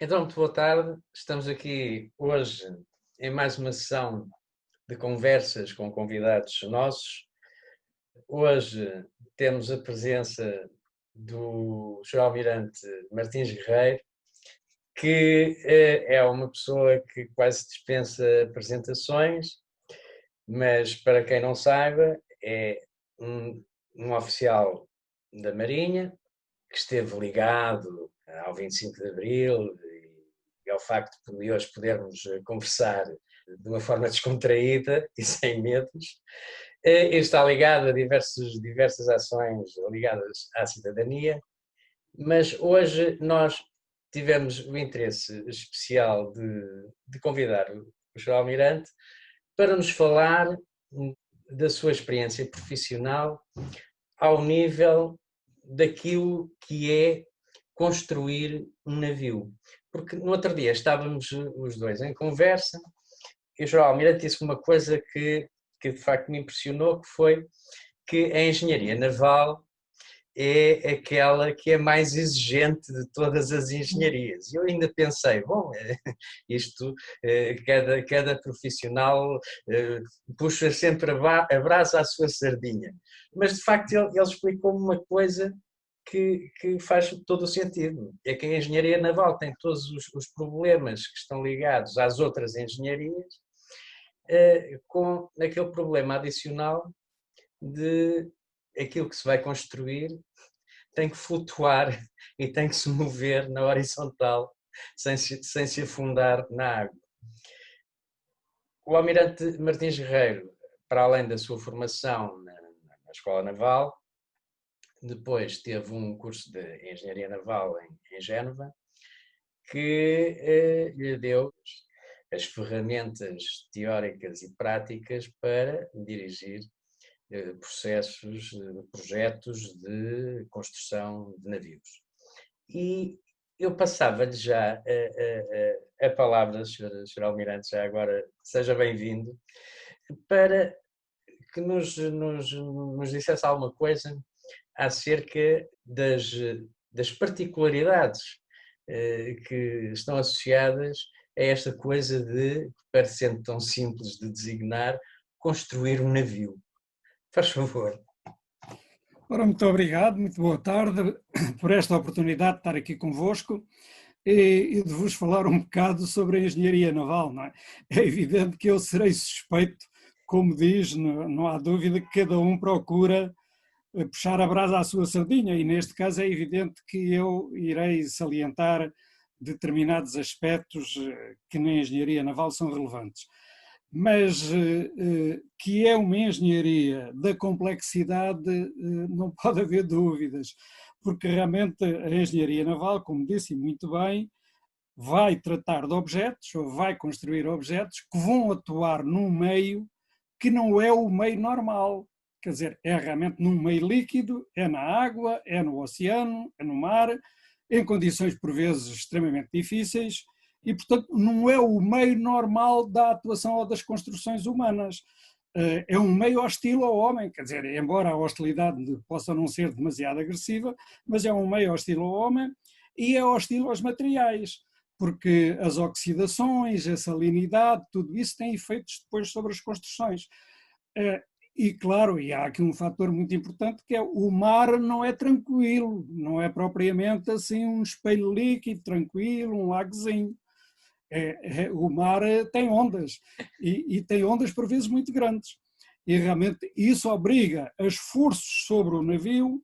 Então, muito boa tarde. Estamos aqui hoje em mais uma sessão de conversas com convidados nossos. Hoje temos a presença do Sr. Almirante Martins Guerreiro, que é uma pessoa que quase dispensa apresentações, mas para quem não saiba, é um oficial da Marinha, que esteve ligado ao 25 de Abril e ao facto de hoje podermos conversar de uma forma descontraída e sem medos. Está ligado a diversas ações ligadas à cidadania, mas hoje nós tivemos o interesse especial de convidar o Sr. Almirante para nos falar da sua experiência profissional ao nível daquilo que é construir um navio. Porque no outro dia estávamos os dois em conversa e o João Almirante disse uma coisa que de facto me impressionou, que foi que a engenharia naval é aquela que é mais exigente de todas as engenharias. E eu ainda pensei, bom, isto, cada profissional puxa sempre a brasa à sua sardinha. Mas, de facto, ele explicou-me uma coisa que faz todo o sentido. É que a engenharia naval tem todos os problemas que estão ligados às outras engenharias, com aquele problema adicional de aquilo que se vai construir tem que flutuar e tem que se mover na horizontal sem se afundar na água. O Almirante Martins Guerreiro, para além da sua formação na Escola Naval, depois teve um curso de Engenharia Naval em Génova, que lhe deu as ferramentas teóricas e práticas para dirigir processos, projetos de construção de navios. E eu passava-lhe já a palavra, Sr. Almirante, já agora seja bem-vindo, para que nos dissesse alguma coisa acerca das particularidades que estão associadas a esta coisa de, parecendo tão simples de designar, construir um navio. Faz favor. Ora, muito obrigado, muito boa tarde por esta oportunidade de estar aqui convosco e de vos falar um bocado sobre a engenharia naval, não é? É evidente que eu serei suspeito, como diz, não há dúvida que cada um procura puxar a brasa à sua sardinha e neste caso é evidente que eu irei salientar determinados aspectos que na engenharia naval são relevantes. Mas que é uma engenharia da complexidade, não pode haver dúvidas, porque realmente a engenharia naval, como disse muito bem, vai tratar de objetos, ou vai construir objetos que vão atuar num meio que não é o meio normal, quer dizer, é realmente num meio líquido, é na água, é no oceano, é no mar, em condições por vezes extremamente difíceis, e, portanto, não é o meio normal da atuação ou das construções humanas. É um meio hostil ao homem, quer dizer, embora a hostilidade possa não ser demasiado agressiva, mas é um meio hostil ao homem e é hostil aos materiais, porque as oxidações, a salinidade, tudo isso tem efeitos depois sobre as construções. E claro, e há aqui um fator muito importante que é o mar não é tranquilo, não é propriamente assim um espelho líquido tranquilo, um lagozinho. O mar tem ondas e tem ondas por vezes muito grandes e realmente isso obriga a esforços sobre o navio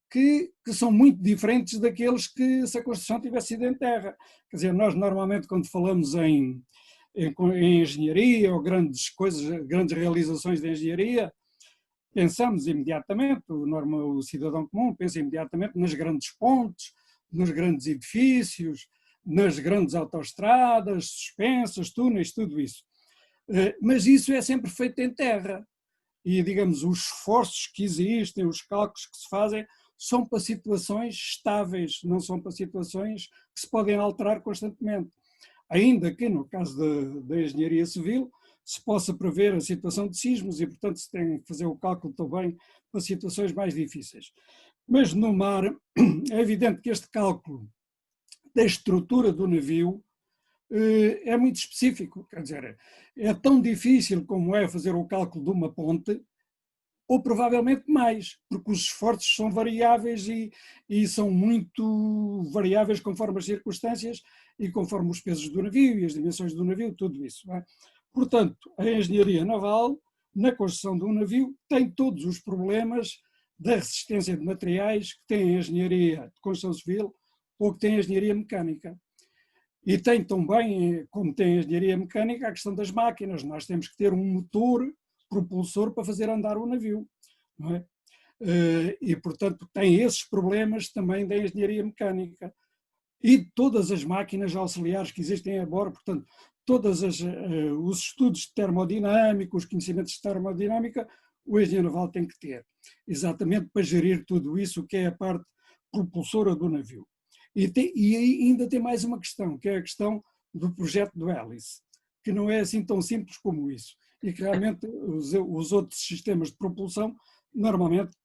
que são muito diferentes daqueles que se a construção tivesse sido em terra. Quer dizer, nós normalmente quando falamos em engenharia ou grandes coisas, grandes realizações de engenharia, pensamos imediatamente, o cidadão comum pensa imediatamente nas grandes pontes, nos grandes edifícios, nas grandes autoestradas, suspensas, túneis, tudo isso. Mas isso é sempre feito em terra. E, digamos, os esforços que existem, os cálculos que se fazem, são para situações estáveis, não são para situações que se podem alterar constantemente. Ainda que, no caso da engenharia civil, se possa prever a situação de sismos e, portanto, se tem que fazer o cálculo também para situações mais difíceis. Mas no mar, é evidente que este cálculo da estrutura do navio é muito específico, quer dizer, é tão difícil como é fazer o cálculo de uma ponte, ou provavelmente mais, porque os esforços são variáveis e são muito variáveis conforme as circunstâncias e conforme os pesos do navio e as dimensões do navio, tudo isso. Não é? Portanto, a engenharia naval, na construção de um navio, tem todos os problemas da resistência de materiais que tem a engenharia de construção civil ou que tem a engenharia mecânica. E tem também, como tem a engenharia mecânica, a questão das máquinas. Nós temos que ter um motor propulsor para fazer andar o navio. Não é? E, portanto, tem esses problemas também da engenharia mecânica. E todas as máquinas auxiliares que existem a bordo, portanto, todos os estudos termodinâmicos, os conhecimentos de termodinâmica, o engenheiro naval tem que ter, exatamente para gerir tudo isso, que é a parte propulsora do navio. E ainda tem mais uma questão, que é a questão do projeto do hélice, que não é assim tão simples como isso, e que realmente os outros sistemas de propulsão normalmente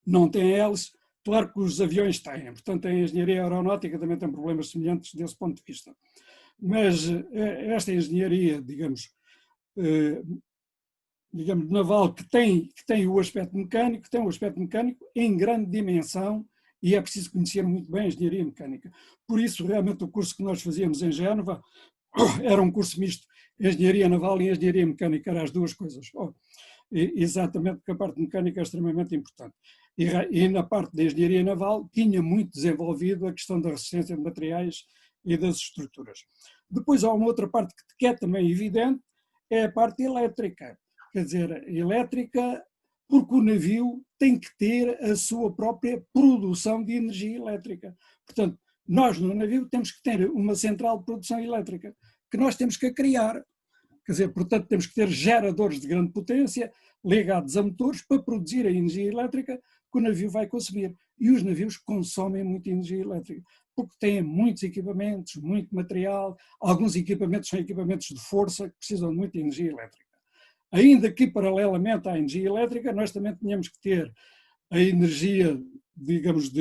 não têm hélice. Claro que os aviões têm, portanto a engenharia aeronáutica também tem problemas semelhantes desse ponto de vista. Mas esta engenharia, digamos, naval, que tem o aspecto mecânico, tem um aspecto mecânico em grande dimensão e é preciso conhecer muito bem a engenharia mecânica. Por isso, realmente, o curso que nós fazíamos em Génova era um curso misto, engenharia naval e engenharia mecânica, eram as duas coisas. Exatamente, porque a parte mecânica é extremamente importante. E na parte da engenharia naval tinha muito desenvolvido a questão da resistência de materiais e das estruturas. Depois há uma outra parte que é também evidente, é a parte elétrica. Quer dizer, elétrica, porque o navio tem que ter a sua própria produção de energia elétrica. Portanto, nós no navio temos que ter uma central de produção elétrica, que nós temos que criar. Quer dizer, portanto, temos que ter geradores de grande potência ligados a motores para produzir a energia elétrica que o navio vai consumir. E os navios consomem muita energia elétrica, porque têm muitos equipamentos, muito material, alguns equipamentos são equipamentos de força que precisam de muita energia elétrica. Ainda que, paralelamente à energia elétrica, nós também tínhamos que ter a energia, digamos,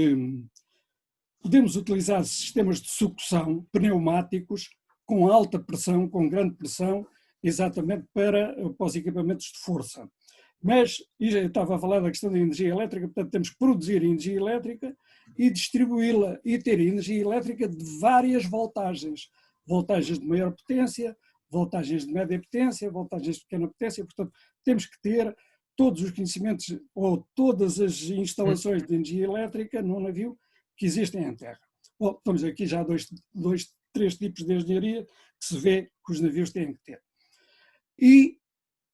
podemos utilizar sistemas de sucção pneumáticos com alta pressão, com grande pressão, exatamente para os equipamentos de força. Mas, eu estava a falar da questão da energia elétrica, portanto temos que produzir energia elétrica e distribuí-la e ter energia elétrica de várias voltagens. Voltagens de maior potência, voltagens de média potência, voltagens de pequena potência, portanto temos que ter todos os conhecimentos ou todas as instalações de energia elétrica no navio que existem em terra. Bom, estamos aqui já três tipos de engenharia que se vê que os navios têm que ter. E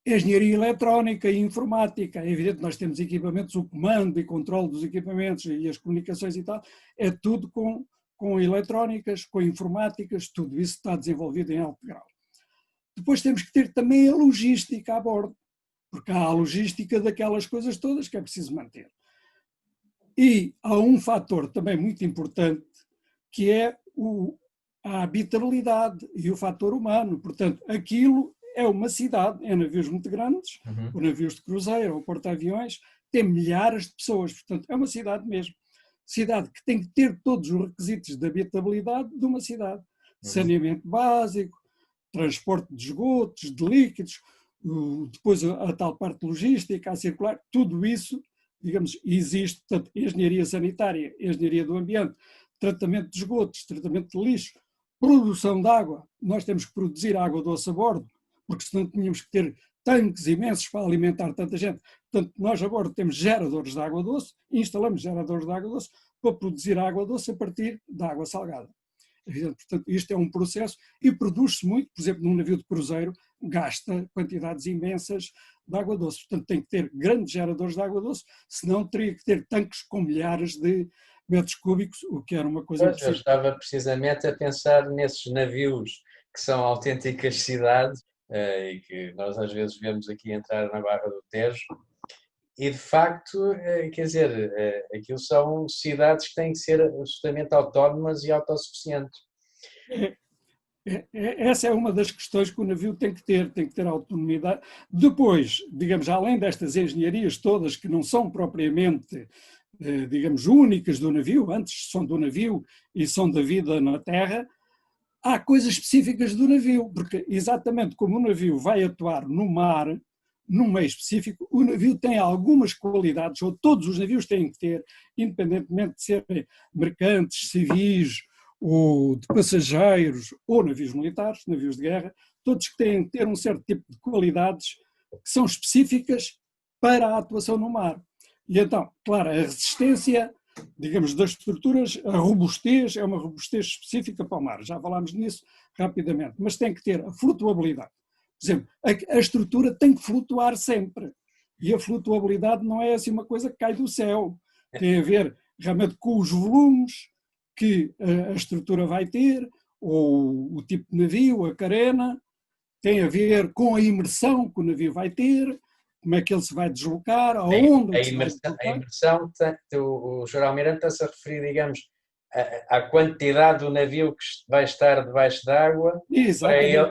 engenharia eletrónica e informática, é evidente que nós temos equipamentos, o comando e controle dos equipamentos e as comunicações e tal, é tudo com eletrónicas, com informáticas, tudo isso está desenvolvido em alto grau. Depois temos que ter também a logística a bordo, porque há a logística daquelas coisas todas que é preciso manter. E há um fator também muito importante, que é a habitabilidade e o fator humano. Portanto, aquilo é uma cidade, é navios muito grandes, ou navios de cruzeiro, ou porta-aviões, tem milhares de pessoas, portanto, é uma cidade mesmo. Cidade que tem que ter todos os requisitos de habitabilidade de uma cidade. Saneamento básico, transporte de esgotos, de líquidos, depois a tal parte logística, a circular, tudo isso, digamos, existe, portanto, engenharia sanitária, engenharia do ambiente, tratamento de esgotos, tratamento de lixo, produção de água. Nós temos que produzir água doce a bordo, porque senão tínhamos que ter tanques imensos para alimentar tanta gente. Portanto, nós a bordo temos geradores de água doce, instalamos geradores de água doce para produzir água doce a partir da água salgada. Portanto, isto é um processo e produz-se muito, por exemplo, num navio de cruzeiro, gasta quantidades imensas de água doce. Portanto, tem que ter grandes geradores de água doce, senão teria que ter tanques com milhares de metros cúbicos, o que era uma coisa impossível. Eu estava precisamente a pensar nesses navios que são autênticas cidades e que nós às vezes vemos aqui entrar na Barra do Tejo. E de facto, quer dizer, aquilo são cidades que têm que ser absolutamente autónomas e autossuficientes. Essa é uma das questões que o navio tem que ter autonomia. Depois, digamos, além destas engenharias todas que não são propriamente, digamos, únicas do navio, antes são do navio e são da vida na terra, há coisas específicas do navio, porque exatamente como o navio vai atuar no mar, num meio específico, o navio tem algumas qualidades, ou todos os navios têm que ter, independentemente de serem mercantes, civis, ou de passageiros, ou navios militares, navios de guerra, todos têm que ter um certo tipo de qualidades que são específicas para a atuação no mar. E então, claro, a resistência, digamos, das estruturas, a robustez é uma robustez específica para o mar, já falámos nisso rapidamente, mas tem que ter a flutuabilidade. Por exemplo, a estrutura tem que flutuar sempre, e a flutuabilidade não é assim uma coisa que cai do céu, tem a ver realmente com os volumes que a estrutura vai ter, ou o tipo de navio, a carena, tem a ver com a imersão que o navio vai ter, como é que ele se vai deslocar, aonde A se vai deslocar. a imersão, o Sr. Almirante está-se a referir, digamos, à quantidade do navio que vai estar debaixo d'água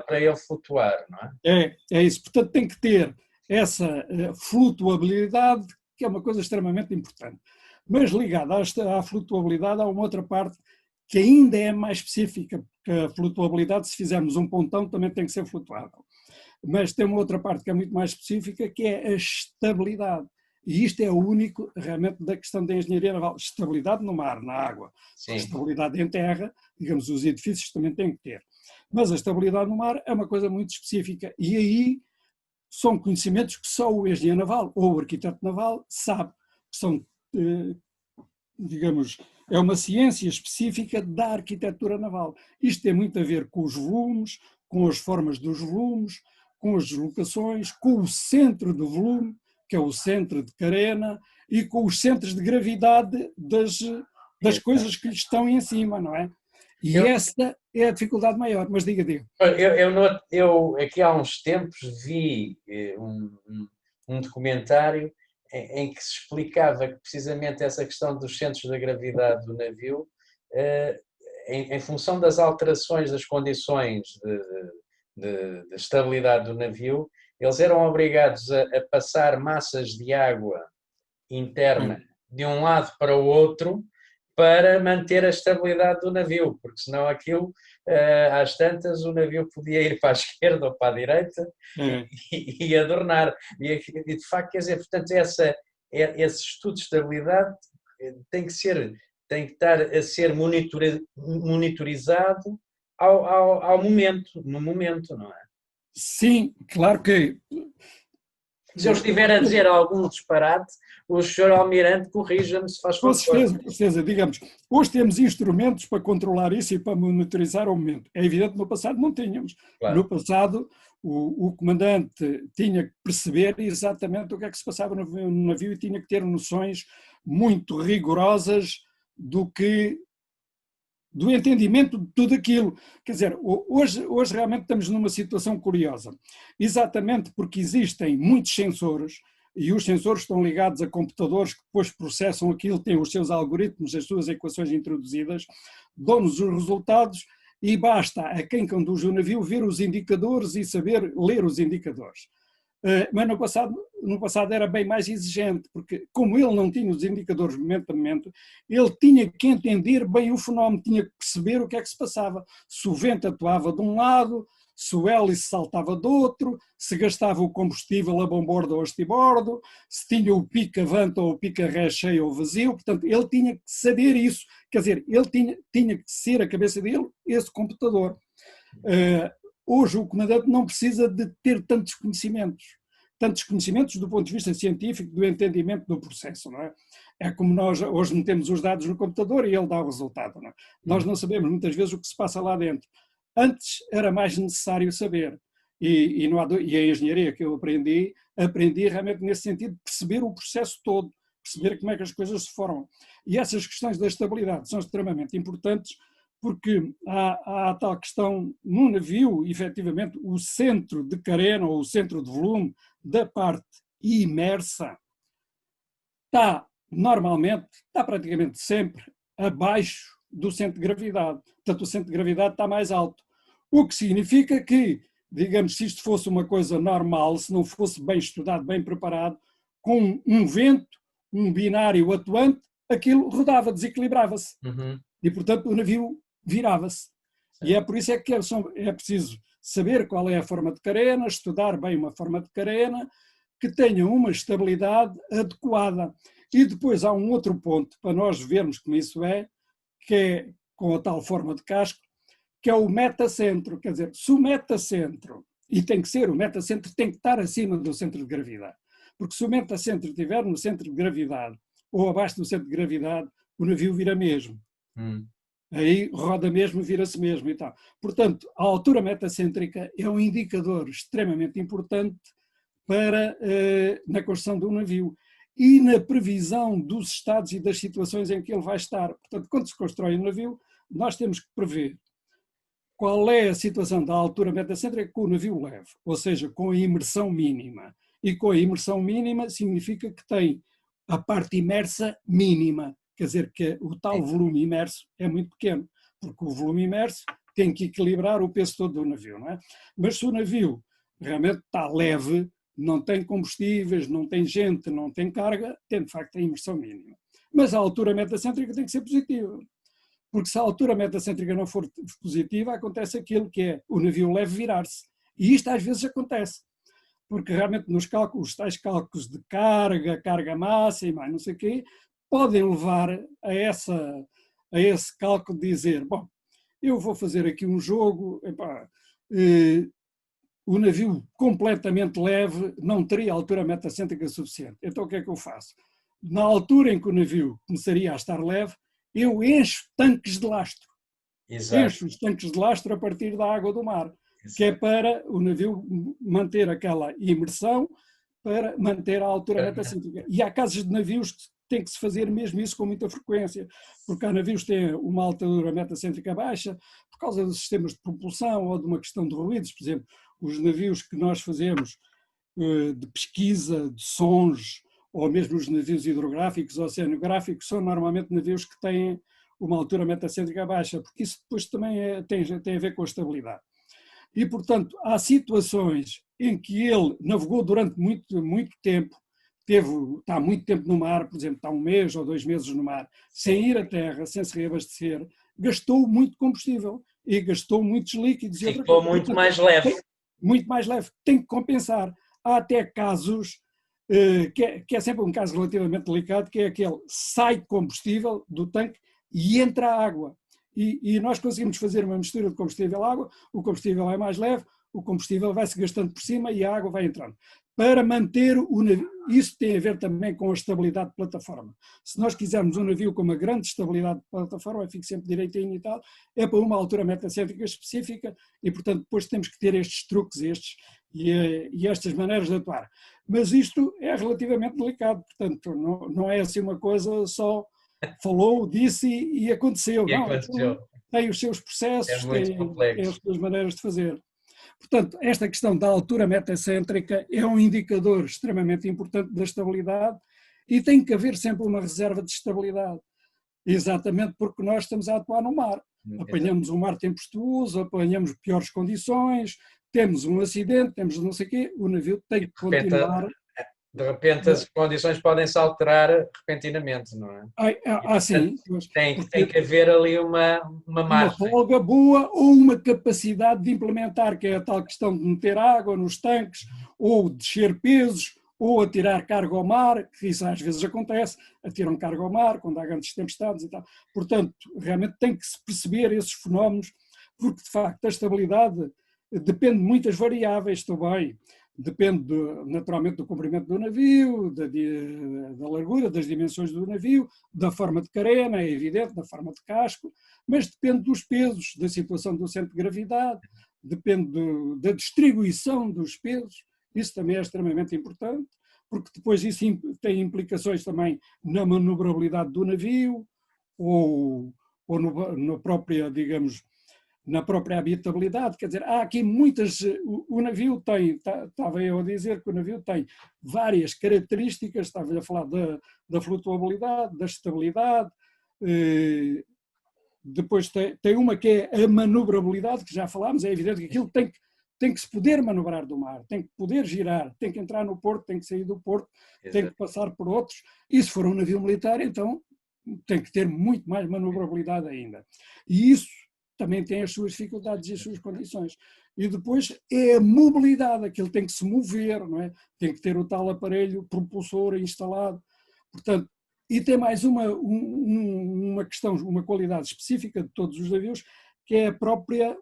para ele flutuar, não é? É isso. Portanto, tem que ter essa flutuabilidade, que é uma coisa extremamente importante. Mas ligada à flutuabilidade, há uma outra parte que ainda é mais específica, porque a flutuabilidade, se fizermos um pontão, também tem que ser flutuável. Mas tem uma outra parte que é muito mais específica, que é a estabilidade. E isto é o único, realmente, da questão da engenharia naval. Estabilidade no mar, na água. Estabilidade em terra, digamos, os edifícios também têm que ter. Mas a estabilidade no mar é uma coisa muito específica. E aí são conhecimentos que só o engenheiro naval ou o arquiteto naval sabe. São, digamos, é uma ciência específica da arquitetura naval. Isto tem muito a ver com os volumes, com as formas dos volumes, com as deslocações, com o centro do volume, que é o centro de carena, e com os centros de gravidade das coisas que lhe estão em cima, não é? E essa é a dificuldade maior, mas diga. Eu aqui há uns tempos vi um documentário em que se explicava que precisamente essa questão dos centros da gravidade do navio, em função das alterações das condições de estabilidade do navio, eles eram obrigados a passar massas de água interna de um lado para o outro para manter a estabilidade do navio, porque senão aquilo, às tantas, o navio podia ir para a esquerda ou para a direita e adornar. E de facto, quer dizer, portanto, esse estudo de estabilidade tem que estar a ser monitorizado ao momento, no momento, não é? Sim, claro que... Se eu estiver a dizer algum disparate, o Sr. Almirante corrija-me se faz favor. Com certeza, digamos, hoje temos instrumentos para controlar isso e para monitorizar o momento. É evidente que no passado não tínhamos. Claro. No passado, o comandante tinha que perceber exatamente o que é que se passava no navio e tinha que ter noções muito rigorosas do entendimento de tudo aquilo. Quer dizer, hoje realmente estamos numa situação curiosa, exatamente porque existem muitos sensores, e os sensores estão ligados a computadores que depois processam aquilo, têm os seus algoritmos, as suas equações introduzidas, dão-nos os resultados, e basta a quem conduz o navio ver os indicadores e saber ler os indicadores. Mas no passado era bem mais exigente, porque como ele não tinha os indicadores momento a momento, ele tinha que entender bem o fenómeno, tinha que perceber o que é que se passava. Se o vento atuava de um lado, se o hélice saltava do outro, se gastava o combustível a bombordo ou a estibordo, se tinha o pica-vento ou o pica-ré cheio ou vazio, portanto ele tinha que saber isso, quer dizer, ele tinha que ser a cabeça dele esse computador. Hoje o comandante não precisa de ter tantos conhecimentos do ponto de vista científico, do entendimento do processo, não é? É como nós hoje metemos os dados no computador e ele dá o resultado, não é? Nós não sabemos muitas vezes o que se passa lá dentro. Antes era mais necessário saber, e a engenharia que eu aprendi realmente nesse sentido, perceber o processo todo, perceber como é que as coisas se formam. E essas questões da estabilidade são extremamente importantes, porque há a tal questão no navio, efetivamente, o centro de carena ou o centro de volume da parte imersa está praticamente sempre abaixo do centro de gravidade. Portanto, o centro de gravidade está mais alto. O que significa que, digamos, se isto fosse uma coisa normal, se não fosse bem estudado, bem preparado, com um vento, um binário atuante, aquilo rodava, desequilibrava-se. Uhum. E, portanto, o navio virava-se. E é por isso é que é preciso saber qual é a forma de carena, estudar bem uma forma de carena, que tenha uma estabilidade adequada. E depois há um outro ponto, para nós vermos como isso é, que é com a tal forma de casco, que é o metacentro. Quer dizer, se o metacentro, e tem que ser, o metacentro tem que estar acima do centro de gravidade. Porque se o metacentro estiver no centro de gravidade ou abaixo do centro de gravidade, o navio vira mesmo. Aí roda mesmo, vira-se mesmo e tal. Portanto, a altura metacêntrica é um indicador extremamente importante para, na construção do navio e na previsão dos estados e das situações em que ele vai estar. Portanto, quando se constrói um navio, nós temos que prever qual é a situação da altura metacêntrica que o navio leva, ou seja, com a imersão mínima. E com a imersão mínima significa que tem a parte imersa mínima, quer dizer que o tal volume imerso é muito pequeno, porque o volume imerso tem que equilibrar o peso todo do navio, não é? Mas se o navio realmente está leve, não tem combustíveis, não tem gente, não tem carga, tem de facto a imersão mínima. Mas a altura metacêntrica tem que ser positiva, porque se a altura metacêntrica não for positiva, acontece aquilo que é o navio leve virar-se. E isto às vezes acontece, porque realmente nos cálculos, os tais cálculos de carga, carga máxima, não sei o quê, podem levar a esse cálculo de dizer, bom, eu vou fazer aqui um jogo, epá, o navio completamente leve não teria altura metacêntrica suficiente. Então o que é que eu faço? Na altura em que o navio começaria a estar leve, eu encho tanques de lastro. Exato. Encho os tanques de lastro a partir da água do mar, Exato. que é para o navio manter aquela imersão, para manter a altura metacêntrica. E há casos de navios que tem que se fazer mesmo isso com muita frequência, porque há navios que têm uma altura metacêntrica baixa por causa dos sistemas de propulsão ou de uma questão de ruídos. Por exemplo, os navios que nós fazemos de pesquisa de sons, ou mesmo os navios hidrográficos ou oceanográficos, são normalmente navios que têm uma altura metacêntrica baixa, porque isso depois também tem a ver com a estabilidade. E, portanto, há situações em que ele navegou durante muito tempo, está muito tempo no mar, por exemplo, está 1 mês ou 2 meses no mar, sem ir à terra, sem se reabastecer, gastou muito combustível e gastou muitos líquidos. Ficou muito mais leve. Muito mais leve, tem que compensar. Há até casos, que é sempre um caso relativamente delicado, que é aquele sai combustível do tanque e entra a água. E nós conseguimos fazer uma mistura de combustível e água, o combustível é mais leve, o combustível vai-se gastando por cima e a água vai entrando. Para manter o navio, isso tem a ver também com a estabilidade de plataforma. Se nós quisermos um navio com uma grande estabilidade de plataforma, fique sempre direitinho e tal, é para uma altura metacêntrica específica e, portanto, depois temos que ter estes truques e estas maneiras de atuar. Mas isto é relativamente delicado, portanto, não é assim uma coisa só falou, disse e aconteceu. E não, aconteceu. Tem os seus processos, tem as suas maneiras de fazer. Portanto, esta questão da altura metacêntrica é um indicador extremamente importante da estabilidade e tem que haver sempre uma reserva de estabilidade, exatamente porque nós estamos a atuar no mar. Apanhamos um mar tempestuoso, apanhamos piores condições, temos um acidente, temos não sei o quê, o navio tem que continuar. De repente as condições podem se alterar repentinamente, não é? Sim. Tem que haver ali uma margem. Uma folga boa ou uma capacidade de implementar, que é a tal questão de meter água nos tanques, ou descer pesos, ou atirar carga ao mar, que isso às vezes acontece, atiram carga ao mar quando há grandes tempestades e tal. Portanto, realmente tem que se perceber esses fenómenos, porque de facto a estabilidade depende de muitas variáveis também. Depende naturalmente do comprimento do navio, da largura, das dimensões do navio, da forma de carena, é evidente, da forma de casco, mas depende dos pesos, da situação do centro de gravidade, depende da distribuição dos pesos, isso também é extremamente importante, porque depois isso tem implicações também na manobrabilidade do navio, ou na própria, digamos, na própria habitabilidade, quer dizer, há aqui muitas, o navio tem, estava eu a dizer que o navio tem várias características, estava a falar da flutuabilidade, da estabilidade, depois tem uma que é a manobrabilidade, que já falámos, é evidente que aquilo tem que se poder manobrar do mar, tem que poder girar, tem que entrar no porto, tem que sair do porto, tem que passar por outros, e se for um navio militar, então tem que ter muito mais manobrabilidade ainda. E isso também tem as suas dificuldades e as suas condições. E depois é a mobilidade, aquele tem que se mover, não é? Tem que ter o tal aparelho propulsor instalado. Portanto, e tem mais uma questão, uma qualidade específica de todos os navios, que é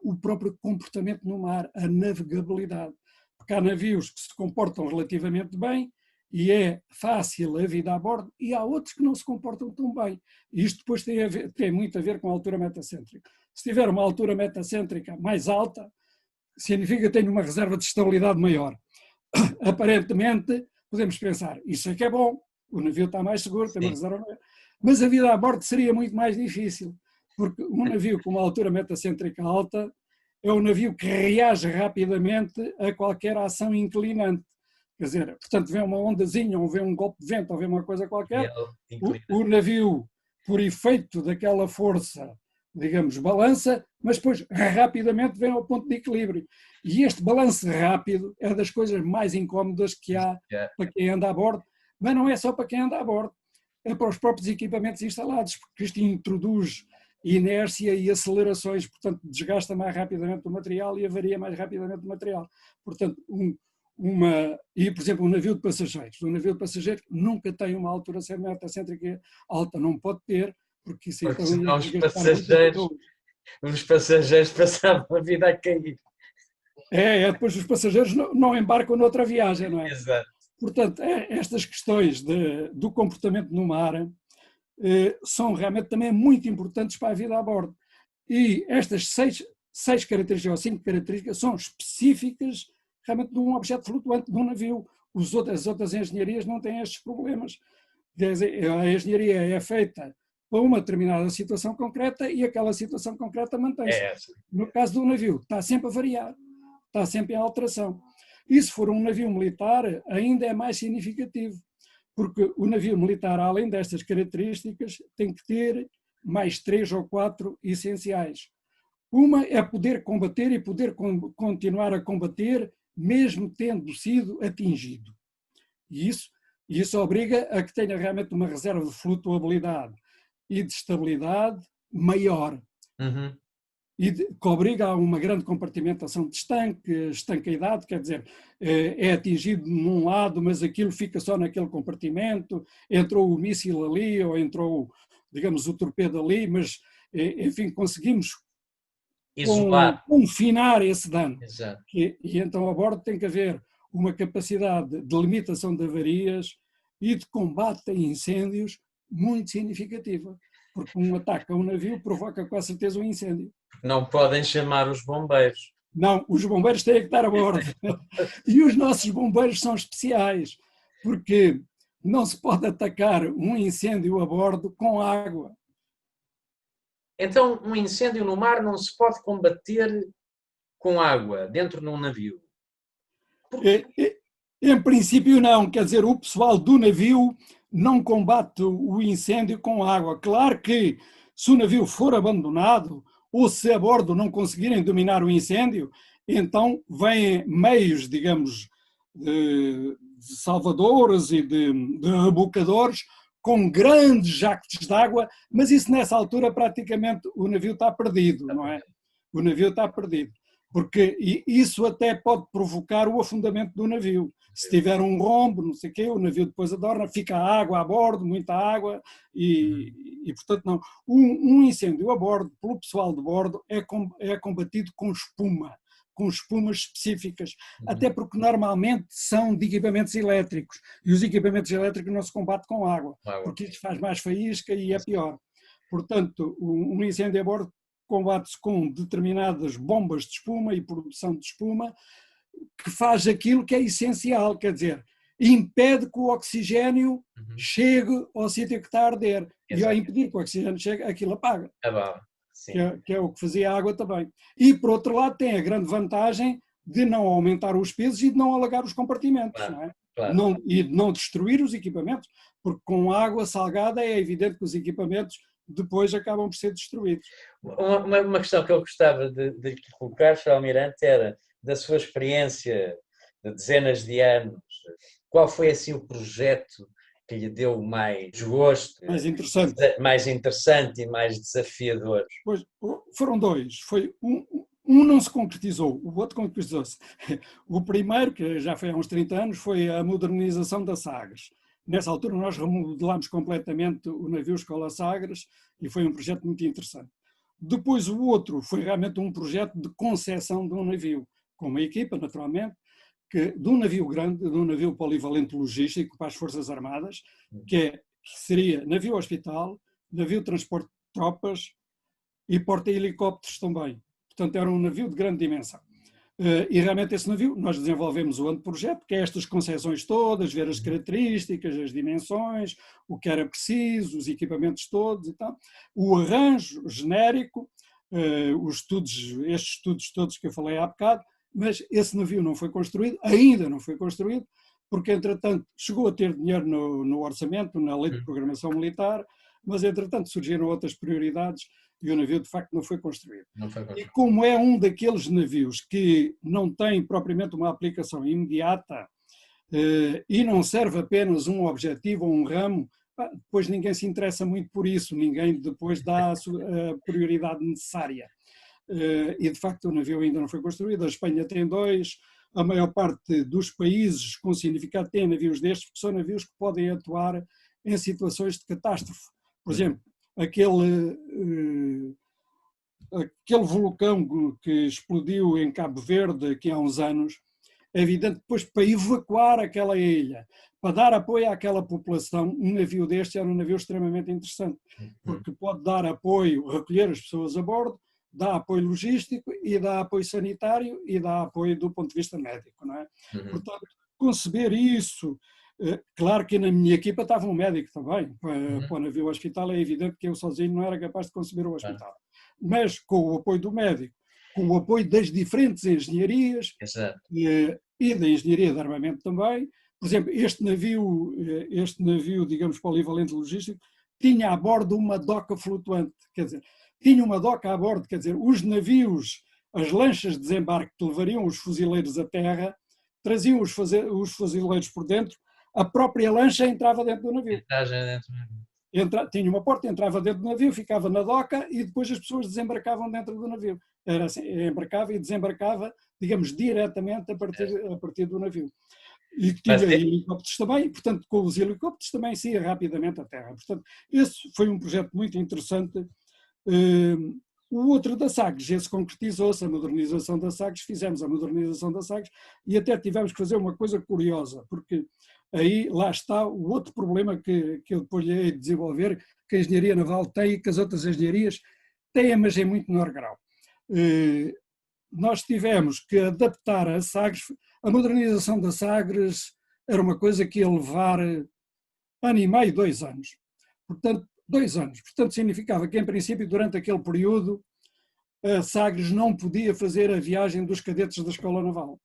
o próprio comportamento no mar, a navegabilidade. Porque há navios que se comportam relativamente bem e é fácil a vida a bordo, e há outros que não se comportam tão bem. E isto depois tem muito a ver com a altura metacêntrica. Se tiver uma altura metacêntrica mais alta, significa que tenho uma reserva de estabilidade maior. Aparentemente, podemos pensar, isso é que é bom, o navio está mais seguro, tem uma reserva maior. Mas a vida a bordo seria muito mais difícil, porque um navio com uma altura metacêntrica alta é um navio que reage rapidamente a qualquer ação inclinante. Quer dizer, portanto, vem uma ondazinha, ou vem um golpe de vento, ou vem uma coisa qualquer, o navio, por efeito daquela força, digamos, balança, mas depois rapidamente vem ao ponto de equilíbrio. E este balanço rápido é das coisas mais incómodas que há para quem anda a bordo, mas não é só para quem anda a bordo, é para os próprios equipamentos instalados, porque isto introduz inércia e acelerações, portanto, desgasta mais rapidamente o material e avaria mais rapidamente o material. Portanto, e, por exemplo, um navio de passageiros. Um navio de passageiros nunca tem uma altura metacêntrica alta, não pode ter, porque isso Porque então senão ia os passageiros passavam a vida a cair. Depois os passageiros não embarcam noutra viagem, não é? Exato. Portanto, estas questões do comportamento no mar são realmente também muito importantes para a vida a bordo. E estas seis características, ou 5 características, são específicas realmente de um objeto flutuante, de um navio. As outras engenharias não têm estes problemas. A engenharia é feita para uma determinada situação concreta e aquela situação concreta mantém-se. No caso do navio, está sempre a variar, está sempre em alteração. E se for um navio militar, ainda é mais significativo, porque o navio militar, além destas características, tem que ter mais 3 ou 4 essenciais. Uma é poder combater e poder continuar a combater, mesmo tendo sido atingido. E isso obriga a que tenha realmente uma reserva de flutuabilidade e de estabilidade maior. Uhum. E que obriga a uma grande compartimentação de estanqueidade, quer dizer, é atingido num lado, mas aquilo fica só naquele compartimento, entrou o míssil ali, ou entrou, digamos, o torpedo ali, mas, enfim, conseguimos confinar esse dano. Exato. E então a bordo tem que haver uma capacidade de limitação de avarias e de combate a incêndios muito significativa, porque um ataque a um navio provoca com certeza um incêndio. Não podem chamar os bombeiros. Não, os bombeiros têm que estar a bordo. E os nossos bombeiros são especiais, porque não se pode atacar um incêndio a bordo com água. Então, um incêndio no mar não se pode combater com água dentro de um navio? Em princípio não, quer dizer, o pessoal do navio não combate o incêndio com água. Claro que se o navio for abandonado ou se a bordo não conseguirem dominar o incêndio, então vêm meios, digamos, de salvadores e de rebocadores com grandes jactos de água, mas isso nessa altura praticamente o navio está perdido, não é? O navio está perdido, porque isso até pode provocar o afundamento do navio. Se tiver um rombo, não sei o quê, o navio depois adorna, fica água a bordo, muita água, e portanto não. Um incêndio a bordo, pelo pessoal de bordo, é combatido com espumas específicas, até porque normalmente são de equipamentos elétricos, e os equipamentos elétricos não se combatem com água, porque isso faz mais faísca e é pior. Portanto, um incêndio a bordo combate-se com determinadas bombas de espuma e produção de espuma, que faz aquilo que é essencial, quer dizer, impede que o oxigênio chegue ao sítio que está a arder. Exato. E ao impedir que o oxigênio chegue, aquilo apaga. Que é o que fazia a água também. E, por outro lado, tem a grande vantagem de não aumentar os pesos e de não alagar os compartimentos, claro, não é? Claro. E de não destruir os equipamentos, porque com água salgada é evidente que os equipamentos depois acabam por ser destruídos. Uma questão que eu gostava de colocar, Sr. Almirante, era da sua experiência de dezenas de anos, qual foi assim o projeto que lhe deu mais gosto, mais interessante e mais desafiador? Pois, foram dois. Foi um não se concretizou, o outro concretizou-se. O primeiro, que já foi há uns 30 anos, foi a modernização da Sagres. Nessa altura nós remodelámos completamente o navio Escola Sagres e foi um projeto muito interessante. Depois o outro foi realmente um projeto de concessão de um navio, com uma equipa, naturalmente, de um navio grande, de um navio polivalente logístico para as Forças Armadas, que seria navio hospital, navio transporte de tropas e porta-helicópteros também. Portanto, era um navio de grande dimensão. E realmente esse navio, nós desenvolvemos o anteprojeto, que é estas concessões todas, ver as características, as dimensões, o que era preciso, os equipamentos todos e tal. O arranjo genérico, estes estudos todos que eu falei há bocado, mas esse navio não foi construído, ainda não foi construído, porque entretanto chegou a ter dinheiro no orçamento, na lei de programação militar, mas entretanto surgiram outras prioridades e o navio de facto não foi construído. E como é um daqueles navios que não tem propriamente uma aplicação imediata e não serve apenas um objetivo ou um ramo, depois ninguém se interessa muito por isso, ninguém depois dá a prioridade necessária. E de facto o navio ainda não foi construído, a Espanha tem dois, a maior parte dos países com significado tem navios destes, porque são navios que podem atuar em situações de catástrofe. Por exemplo, aquele vulcão que explodiu em Cabo Verde aqui há uns anos, é evidente que depois para evacuar aquela ilha, para dar apoio àquela população, um navio deste era um navio extremamente interessante, porque pode dar apoio, recolher as pessoas a bordo, dá apoio logístico e dá apoio sanitário e dá apoio do ponto de vista médico, não é? Portanto, conceber isso, claro que na minha equipa estava um médico também, para o navio hospital é evidente que eu sozinho não era capaz de conceber o hospital, mas com o apoio do médico, com o apoio das diferentes engenharias e da engenharia de armamento também. Por exemplo, este navio, digamos, polivalente logístico, tinha a bordo uma doca flutuante, quer dizer, tinha uma doca a bordo, quer dizer, os navios, as lanchas de desembarque que levariam os fuzileiros à terra, traziam os fuzileiros por dentro, a própria lancha entrava dentro do navio. Tinha uma porta, entrava dentro do navio, ficava na doca e depois as pessoas desembarcavam dentro do navio. Era assim, embarcava e desembarcava, digamos, diretamente a partir do navio. E tinha helicópteros também, portanto, com os helicópteros também se ia rapidamente à terra. Portanto, esse foi um projeto muito interessante. O outro da Sagres, esse concretizou-se, a modernização da Sagres, fizemos a modernização da Sagres e até tivemos que fazer uma coisa curiosa, porque aí lá está o outro problema que eu depois lhe hei de desenvolver, que a engenharia naval tem e que as outras engenharias têm, mas em muito menor grau. Nós tivemos que adaptar a Sagres, a modernização da Sagres era uma coisa que ia levar ano e meio, 2 anos. Portanto, 2 anos. Portanto, significava que, em princípio, durante aquele período, a Sagres não podia fazer a viagem dos cadetes da Escola Naval.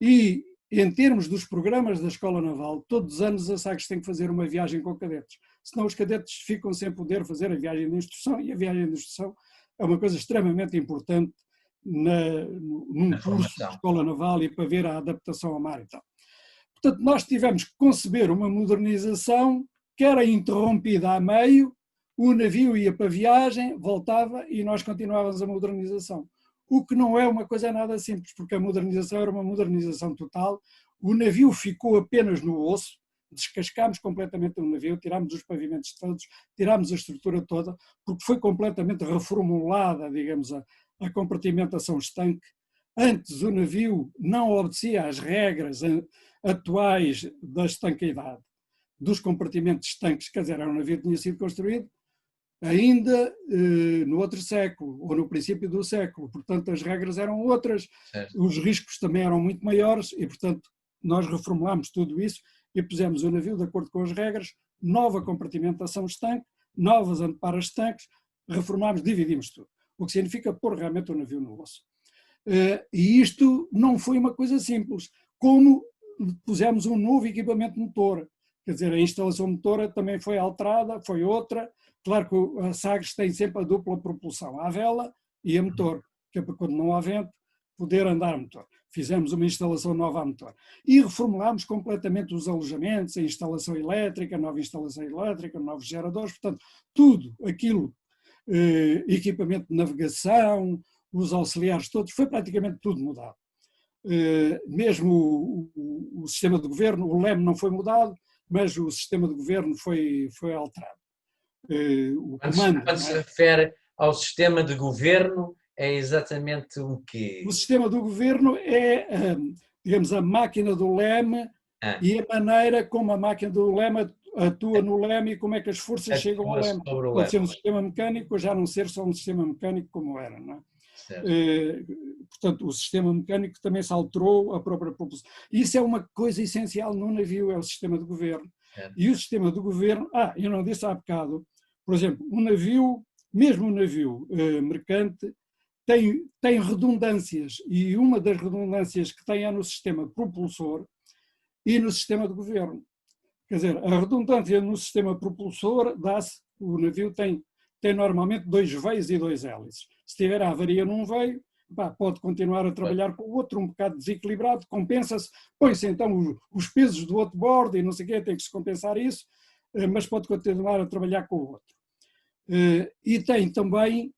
E, em termos dos programas da Escola Naval, todos os anos a Sagres tem que fazer uma viagem com cadetes. Senão os cadetes ficam sem poder fazer a viagem de instrução, e a viagem de instrução é uma coisa extremamente importante num curso de Escola Naval e para ver a adaptação ao mar e tal. Portanto, nós tivemos que conceber uma modernização que era interrompida a meio, o navio ia para a viagem, voltava e nós continuávamos a modernização. O que não é uma coisa nada simples, porque a modernização era uma modernização total, o navio ficou apenas no osso, descascámos completamente o navio, tirámos os pavimentos todos, tirámos a estrutura toda, porque foi completamente reformulada, digamos, a compartimentação estanque. Antes o navio não obedecia às regras atuais da estanqueidade, dos compartimentos estanques, quer dizer, era um navio que tinha sido construído ainda no outro século, ou no princípio do século, portanto as regras eram outras, os riscos também eram muito maiores e, portanto, nós reformulámos tudo isso e pusemos o navio de acordo com as regras, nova compartimentação estanque, novas anteparas estanques, reformámos, dividimos tudo, o que significa pôr realmente o navio no osso. E isto não foi uma coisa simples, como pusemos um novo equipamento motor, quer dizer, a instalação motora também foi alterada, foi outra. Claro que a Sagres tem sempre a dupla propulsão, a vela e a motor, que é para quando não há vento, poder andar a motor. Fizemos uma instalação nova a motor. E reformulámos completamente os alojamentos, a instalação elétrica, nova instalação elétrica, novos geradores, portanto, tudo aquilo, equipamento de navegação, os auxiliares todos, foi praticamente tudo mudado. Mesmo o sistema de governo, o leme não foi mudado, mas o sistema de governo foi alterado. Quando se refere ao sistema de governo, é exatamente o quê? O sistema do governo é, digamos, a máquina do leme e a maneira como a máquina do leme atua no leme e como é que as forças chegam ao leme. Pode ser um sistema mecânico ou já não ser só um sistema mecânico como era, não é? Portanto, o sistema mecânico também se alterou, a própria propulsão. Isso é uma coisa essencial no navio, é o sistema de governo. E o sistema de governo, eu não disse há bocado, por exemplo, um navio, mesmo um navio mercante, tem redundâncias, e uma das redundâncias que tem é no sistema propulsor e no sistema de governo. Quer dizer, a redundância no sistema propulsor dá-se, o navio tem normalmente 2 veios e 2 hélices. Se tiver a avaria num veio, pode continuar a trabalhar com o outro, um bocado desequilibrado, compensa-se, põe-se então os pesos do outro bordo e não sei o quê, tem que se compensar isso, mas pode continuar a trabalhar com o outro. E tem também,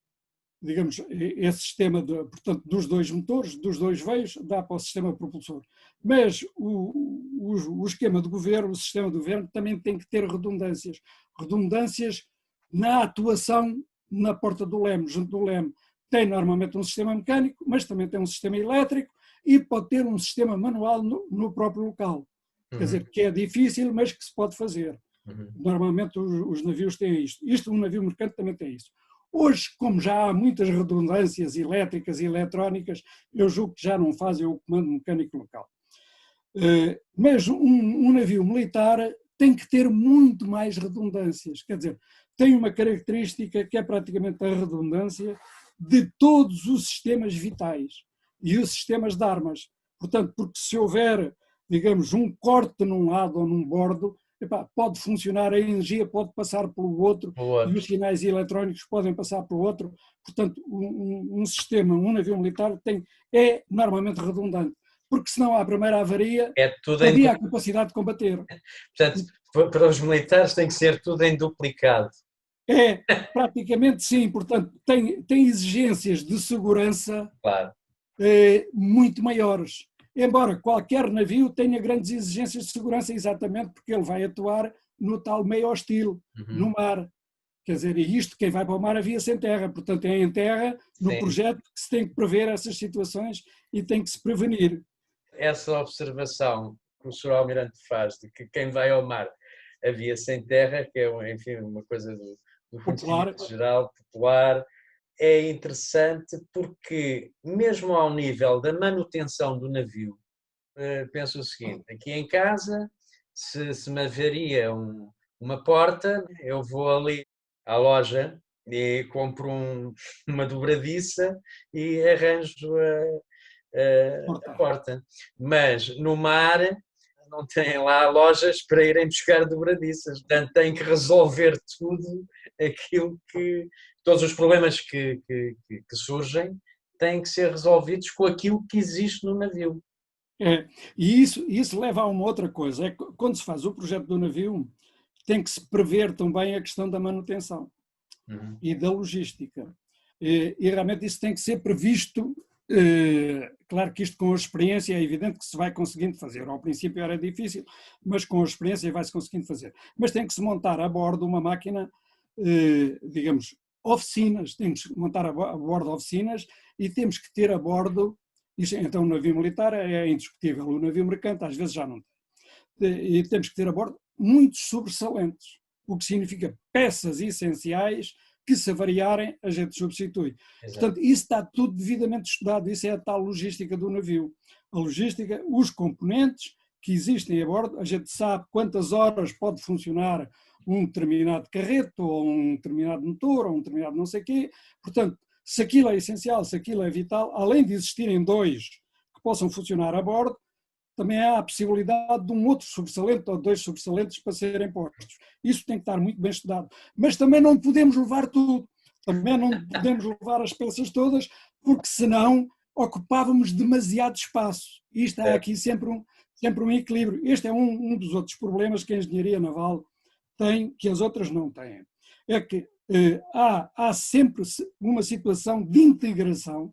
digamos, esse sistema, portanto, dos 2 motores, dos 2 veios, dá para o sistema propulsor. Mas o esquema de governo, o sistema de governo também tem que ter redundâncias. Redundâncias na atuação na porta do leme, junto do leme. Tem normalmente um sistema mecânico, mas também tem um sistema elétrico e pode ter um sistema manual no próprio local. Quer dizer, que é difícil, mas que se pode fazer. Normalmente os navios têm isto. Um navio mercante também tem isso. Hoje, como já há muitas redundâncias elétricas e eletrónicas, eu julgo que já não fazem o comando mecânico local. Mas um navio militar tem que ter muito mais redundâncias. Quer dizer, tem uma característica que é praticamente a redundância de todos os sistemas vitais e os sistemas de armas. Portanto, porque se houver, digamos, um corte num lado ou num bordo, pode funcionar, a energia pode passar pelo outro e os sinais eletrónicos podem passar pelo outro. Portanto, um sistema, um navio militar é normalmente redundante, porque senão à primeira avaria havia a capacidade de combater. Portanto, para os militares tem que ser tudo em duplicado. Praticamente sim, portanto tem exigências de segurança muito maiores. Embora qualquer navio tenha grandes exigências de segurança, exatamente porque ele vai atuar no tal meio hostil, no mar. Quer dizer, e isto, quem vai para o mar havia-se em terra, portanto é em terra, no projeto, que se tem que prever essas situações e tem que se prevenir. Essa observação que o Sr. Almirante faz, de que quem vai ao mar havia-se em terra, que é, enfim, uma coisa do conhecimento geral, popular, é interessante porque, mesmo ao nível da manutenção do navio, penso o seguinte: aqui em casa, se me avaria uma porta, eu vou ali à loja e compro uma dobradiça e arranjo a porta. Mas no mar não têm lá lojas para irem buscar dobradiças, portanto têm que resolver tudo aquilo que... Todos os problemas que surgem têm que ser resolvidos com aquilo que existe no navio. E isso leva a uma outra coisa, é que quando se faz o projeto do navio, tem que se prever também a questão da manutenção e da logística. E realmente isso tem que ser previsto. Claro que isto com a experiência é evidente que se vai conseguindo fazer. Ao princípio era difícil, mas com a experiência vai-se conseguindo fazer. Mas tem que se montar a bordo uma máquina, digamos, oficinas, temos que montar a bordo oficinas e temos que ter a bordo, então o navio militar é indiscutível, o navio mercante às vezes já não tem. E temos que ter a bordo muitos sobressalentes, o que significa peças essenciais que se avariarem a gente substitui. Exato. Portanto, isso está tudo devidamente estudado, isso é a tal logística do navio. A logística, os componentes que existem a bordo, a gente sabe quantas horas pode funcionar um determinado carreto, ou um determinado motor, ou um determinado não sei o quê. Portanto, se aquilo é essencial, se aquilo é vital, além de existirem 2 que possam funcionar a bordo, também há a possibilidade de um outro sobressalente ou 2 sobressalentes para serem postos. Isso tem que estar muito bem estudado. Mas também não podemos levar tudo. Também não podemos levar as peças todas, porque senão ocupávamos demasiado espaço. E está aqui sempre um equilíbrio. Este é um dos outros problemas que a engenharia naval tem, que as outras não têm. É que há sempre uma situação de integração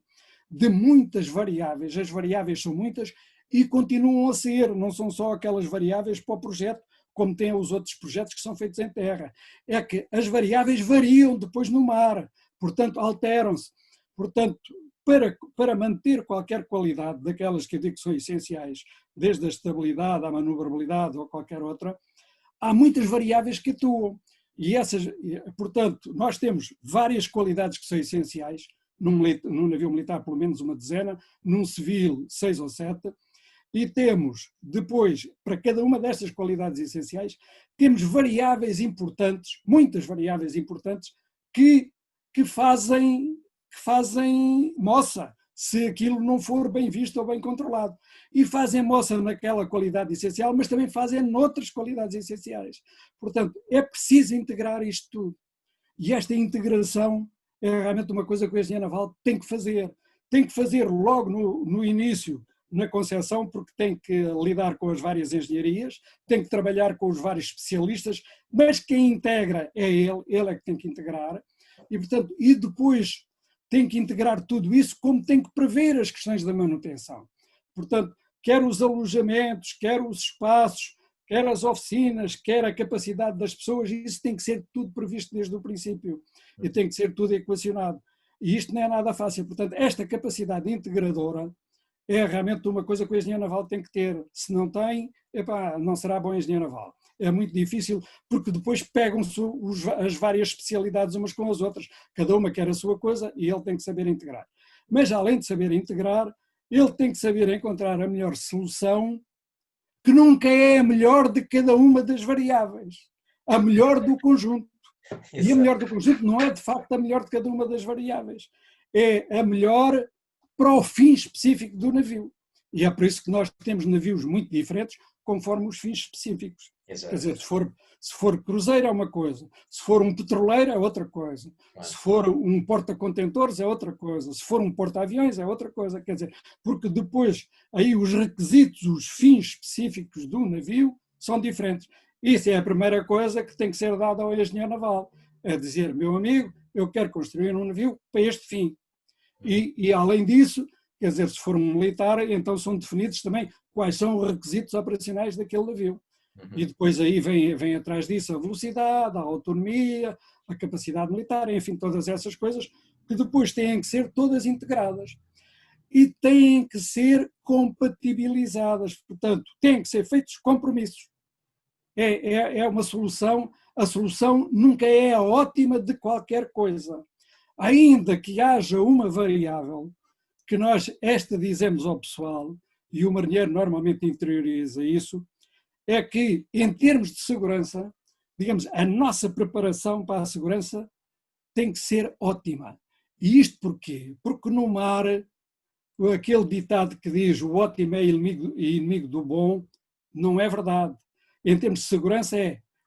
de muitas variáveis. As variáveis são muitas e continuam a ser, não são só aquelas variáveis para o projeto, como têm os outros projetos que são feitos em terra. É que as variáveis variam depois no mar, portanto, alteram-se. Portanto, para manter qualquer qualidade daquelas que eu digo que são essenciais, desde a estabilidade, à manobrabilidade ou qualquer outra, há muitas variáveis que atuam. E essas, portanto, nós temos várias qualidades que são essenciais, num navio militar pelo menos uma dezena, num civil 6 ou 7, e temos depois, para cada uma destas qualidades essenciais, temos variáveis importantes, muitas variáveis importantes, que fazem moça, se aquilo não for bem visto ou bem controlado. E fazem moça naquela qualidade essencial, mas também fazem noutras qualidades essenciais. Portanto, é preciso integrar isto tudo. E esta integração é realmente uma coisa que o engenheiro naval tem que fazer. Tem que fazer logo no início, na concepção, porque tem que lidar com as várias engenharias, tem que trabalhar com os vários especialistas, mas quem integra é ele é que tem que integrar. E, portanto, e depois tem que integrar tudo isso, como tem que prever as questões da manutenção. Portanto, quer os alojamentos, quer os espaços, quer as oficinas, quer a capacidade das pessoas, isso tem que ser tudo previsto desde o princípio e tem que ser tudo equacionado. E isto não é nada fácil. Portanto, esta capacidade integradora é realmente uma coisa que o engenheiro naval tem que ter. Se não tem, não será bom engenheiro naval. É muito difícil, porque depois pegam-se as várias especialidades umas com as outras. Cada uma quer a sua coisa e ele tem que saber integrar. Mas, além de saber integrar, ele tem que saber encontrar a melhor solução, que nunca é a melhor de cada uma das variáveis. A melhor do conjunto. E a melhor do conjunto não é, de facto, a melhor de cada uma das variáveis. É a melhor para o fim específico do navio. E é por isso que nós temos navios muito diferentes, conforme os fins específicos. Exato. Quer dizer, se for cruzeiro é uma coisa, se for um petroleiro é outra coisa, se for um porta-contentores é outra coisa, se for um porta-aviões é outra coisa. Quer dizer, porque depois aí os requisitos, os fins específicos do navio são diferentes. Isso é a primeira coisa que tem que ser dada ao engenheiro naval. É dizer, meu amigo, eu quero construir um navio para este fim. E além disso, quer dizer, se for um militar, então são definidos também quais são os requisitos operacionais daquele navio. E depois aí vem atrás disso a velocidade, a autonomia, a capacidade militar, enfim, todas essas coisas que depois têm que ser todas integradas. E têm que ser compatibilizadas, portanto, têm que ser feitos compromissos. É uma solução, a solução nunca é a ótima de qualquer coisa. Ainda que haja uma variável que nós dizemos ao pessoal, e o marinheiro normalmente interioriza isso, é que, em termos de segurança, digamos, a nossa preparação para a segurança tem que ser ótima. E isto porquê? Porque no mar, aquele ditado que diz o ótimo é inimigo do bom, não é verdade. Em termos de segurança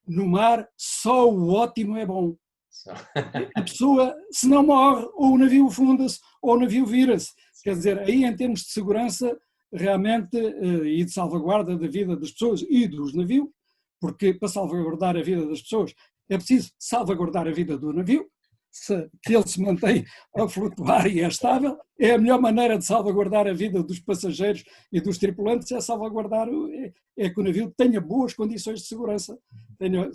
no mar, só o ótimo é bom. A pessoa, se não morre, ou o navio funda-se, ou o navio vira-se. Quer dizer, aí em termos de segurança, realmente, e de salvaguarda da vida das pessoas e dos navios, porque para salvaguardar a vida das pessoas é preciso salvaguardar a vida do navio, que ele se mantém a flutuar e é estável. É a melhor maneira de salvaguardar a vida dos passageiros e dos tripulantes, é salvaguardar, é que o navio tenha boas condições de segurança, tenha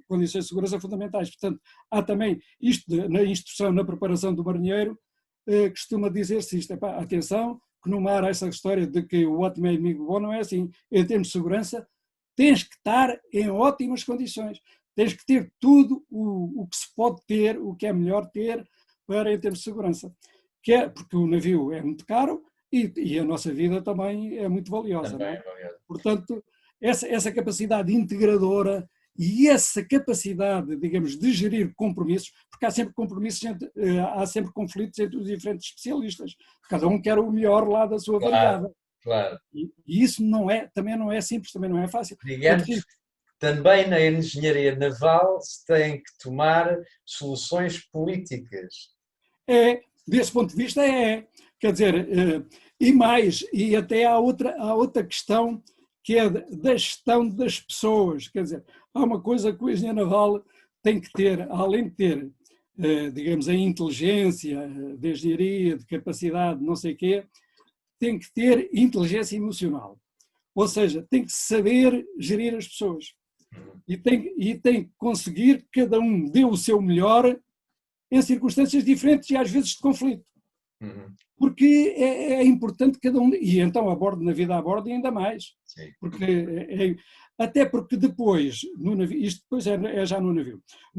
condições de segurança fundamentais. Portanto, há também isto na instrução, na preparação do marinheiro, costuma dizer-se isto, atenção, que no mar essa história de que o ótimo é inimigo bom não é assim. Em termos de segurança, tens que estar em ótimas condições. Tens que ter tudo o que se pode ter, o que é melhor ter para em termos de segurança. Porque o navio é muito caro e a nossa vida também é muito valiosa. Também é valiosa. Portanto, essa capacidade integradora e essa capacidade, digamos, de gerir compromissos, porque há sempre compromissos, há sempre conflitos entre os diferentes especialistas. Cada um quer o melhor lá da sua variável. Claro. E isso também não é simples, também não é fácil. Digamos que também na engenharia naval se tem que tomar soluções políticas. Desse ponto de vista Quer dizer, e mais, e até há outra questão que é da gestão das pessoas. Quer dizer, há uma coisa que o engenheiro naval tem que ter, além de ter, digamos, a inteligência de engenharia, de capacidade, não sei o quê, tem que ter inteligência emocional. Ou seja, tem que saber gerir as pessoas. E tem que conseguir que cada um dê o seu melhor em circunstâncias diferentes e às vezes de conflito. Porque é importante cada um, e então a bordo, na vida a bordo ainda mais. Sim. Porque até porque depois, no navio, isto depois é já no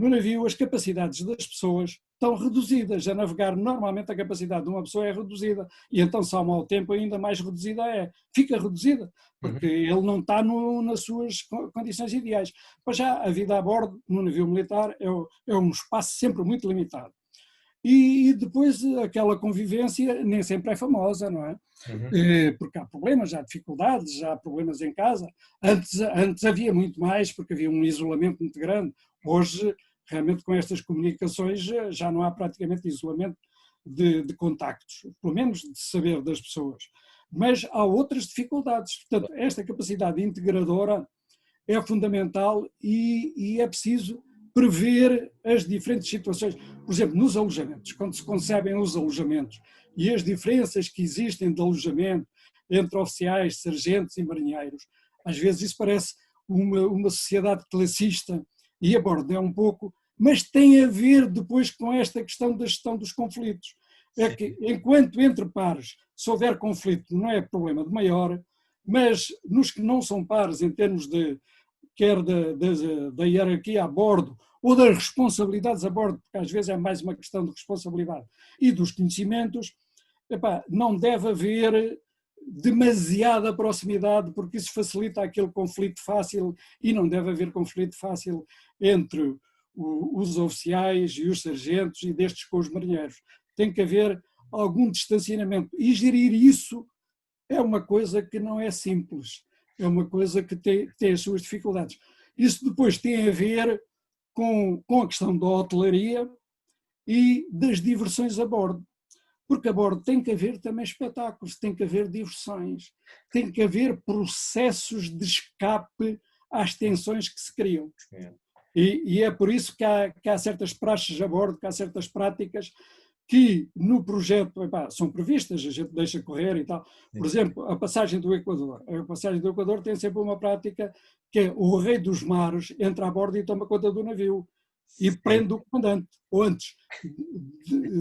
navio as capacidades das pessoas estão reduzidas, a navegar normalmente a capacidade de uma pessoa é reduzida, e então se há um mau tempo ainda mais reduzida fica reduzida, porque ele não está nas suas condições ideais. Mas já a vida a bordo, no navio militar, é um espaço sempre muito limitado. E depois aquela convivência nem sempre é famosa, não é? Porque há problemas, há dificuldades, há problemas em casa. Antes havia muito mais, porque havia um isolamento muito grande. Hoje, realmente, com estas comunicações, já não há praticamente isolamento de contactos, pelo menos de saber das pessoas. Mas há outras dificuldades. Portanto, esta capacidade integradora é fundamental e é preciso prever as diferentes situações. Por exemplo, nos alojamentos, quando se concebem os alojamentos e as diferenças que existem de alojamento entre oficiais, sargentos e marinheiros, às vezes isso parece uma sociedade classista, e a bordo é um pouco, mas tem a ver depois com esta questão da gestão dos conflitos. É que enquanto entre pares, se houver conflito, não é problema de maior, mas nos que não são pares em termos de quer da hierarquia a bordo ou das responsabilidades a bordo, porque às vezes é mais uma questão de responsabilidade, e dos conhecimentos, não deve haver demasiada proximidade, porque isso facilita aquele conflito fácil, e não deve haver conflito fácil entre os oficiais e os sargentos e destes com os marinheiros. Tem que haver algum distanciamento, e gerir isso é uma coisa que não é simples. É uma coisa que tem as suas dificuldades. Isso depois tem a ver com a questão da hotelaria e das diversões a bordo. Porque a bordo tem que haver também espetáculos, tem que haver diversões, tem que haver processos de escape às tensões que se criam. E é por isso que há certas praxes a bordo, que há certas práticas que no projeto são previstas, a gente deixa correr e tal. Por exemplo, a passagem do Equador. A passagem do Equador tem sempre uma prática que é o rei dos mares entra a bordo e toma conta do navio e prende o comandante, ou antes,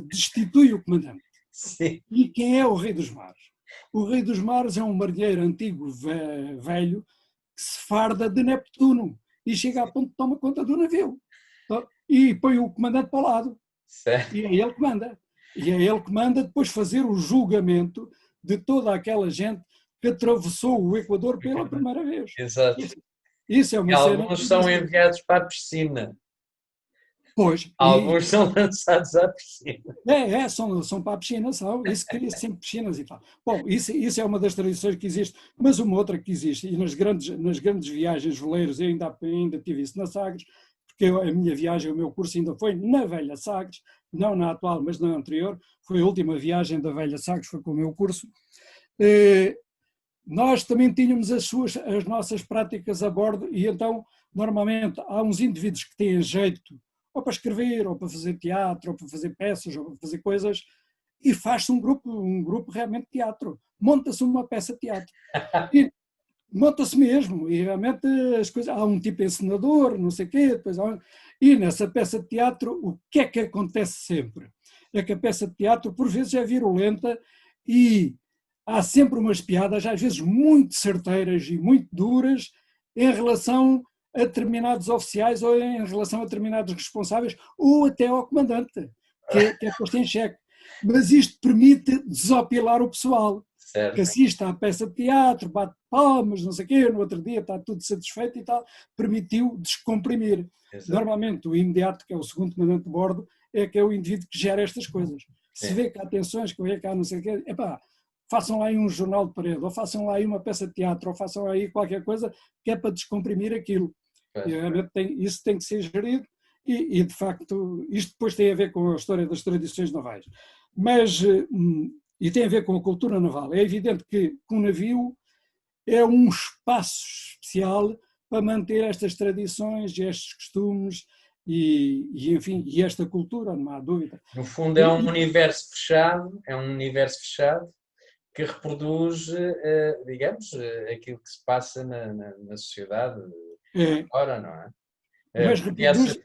destitui o comandante. Sim. E quem é o rei dos mares? O rei dos mares é um marinheiro antigo, velho, que se farda de Neptuno e chega a ponto de tomar conta do navio. E põe o comandante para o lado. Certo. E é ele que manda. E é ele que manda depois fazer o julgamento de toda aquela gente que atravessou o Equador pela primeira vez. Exato. Isso é uma E cena. alguns são enviados para a piscina. Pois. Alguns são lançados à piscina. São para a piscina, são. Isso cria sempre piscinas e tal. Bom, isso é uma das tradições que existe, mas uma outra que existe, e nas grandes viagens veleiros, eu ainda tive isso na Sagres, porque a minha viagem, o meu curso ainda foi na velha Sagres, não na atual, mas na anterior, foi a última viagem da velha Sagres, foi com o meu curso. Nós também tínhamos as nossas práticas a bordo, e então, normalmente, há uns indivíduos que têm jeito ou para escrever, ou para fazer teatro, ou para fazer peças, ou para fazer coisas, e faz-se um grupo realmente de teatro. Monta-se uma peça de teatro. E monta-se mesmo, e realmente as coisas, há um tipo encenador, não sei o quê, e nessa peça de teatro, o que é que acontece sempre? É que a peça de teatro, por vezes, é virulenta e há sempre umas piadas, às vezes muito certeiras e muito duras, em relação a determinados oficiais ou em relação a determinados responsáveis ou até ao comandante, que é posto em xeque. Mas isto permite desopilar o pessoal, certo, que assiste à peça de teatro, bate palmas, não sei o quê, no outro dia está tudo satisfeito e tal, permitiu descomprimir. Exato. Normalmente o imediato, que é o segundo comandante de bordo, é que é o indivíduo que gera estas coisas. Se vê que há tensões, que vê que há não sei o quê, façam lá aí um jornal de parede, ou façam lá aí uma peça de teatro, ou façam aí qualquer coisa que é para descomprimir aquilo. E realmente isso tem que ser gerido e, de facto, isto depois tem a ver com a história das tradições navais. Mas e tem a ver com a cultura naval. É evidente que um navio é um espaço especial para manter estas tradições, estes costumes enfim, e esta cultura, não há dúvida. No fundo é um universo fechado, que reproduz, digamos, aquilo que se passa na sociedade agora, não é? Mas Porque reproduz...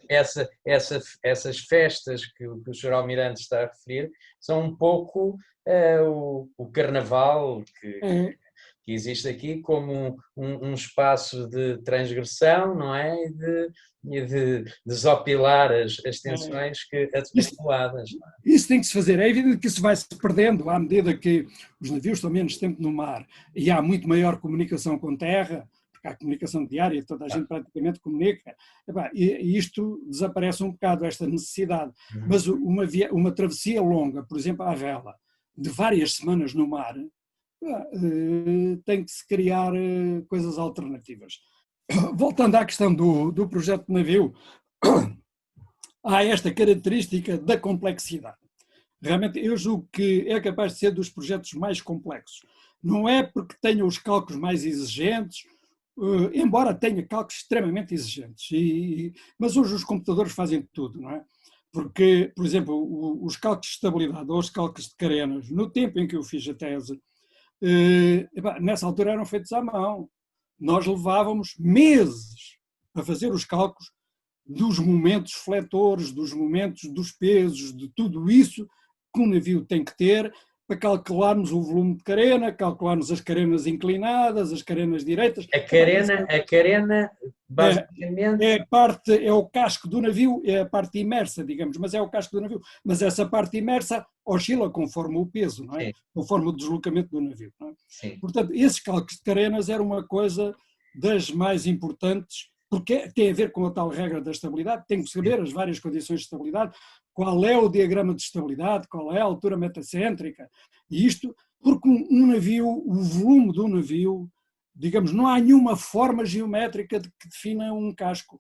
essas festas que o Sr. Almirante está a referir são um pouco o carnaval que existe aqui como um espaço de transgressão, não é? E de desopilar as tensões acumuladas. Não é? Isso tem que se fazer. É evidente que isso vai se perdendo à medida que os navios estão menos tempo no mar e há muito maior comunicação com terra, porque há comunicação diária, toda a gente praticamente comunica, e isto desaparece um bocado, esta necessidade. Mas uma travessia longa, por exemplo, à vela, de várias semanas no mar, tem que se criar coisas alternativas. Voltando à questão do projeto de navio, há esta característica da complexidade. Realmente, eu julgo que é capaz de ser dos projetos mais complexos. Não é porque tenha os cálculos mais exigentes, embora tenha cálculos extremamente exigentes, mas hoje os computadores fazem tudo, não é? Porque, por exemplo, os cálculos de estabilidade ou os cálculos de carenas, no tempo em que eu fiz a tese, nessa altura eram feitos à mão. Nós levávamos meses a fazer os cálculos dos momentos fletores, dos momentos dos pesos, de tudo isso que um navio tem que ter para calcularmos o volume de carena, calcularmos as carenas inclinadas, as carenas direitas. A carena basicamente... É o casco do navio, é a parte imersa, digamos, mas é o casco do navio. Mas essa parte imersa oscila conforme o peso, não é? Sim. Conforme o deslocamento do navio. Não é? Sim. Portanto, esses cálculos de carenas eram uma coisa das mais importantes, porque tem a ver com a tal regra da estabilidade, tem que saber as várias condições de estabilidade, qual é o diagrama de estabilidade, qual é a altura metacêntrica, e isto porque um navio, o volume do navio, digamos, não há nenhuma forma geométrica que defina um casco,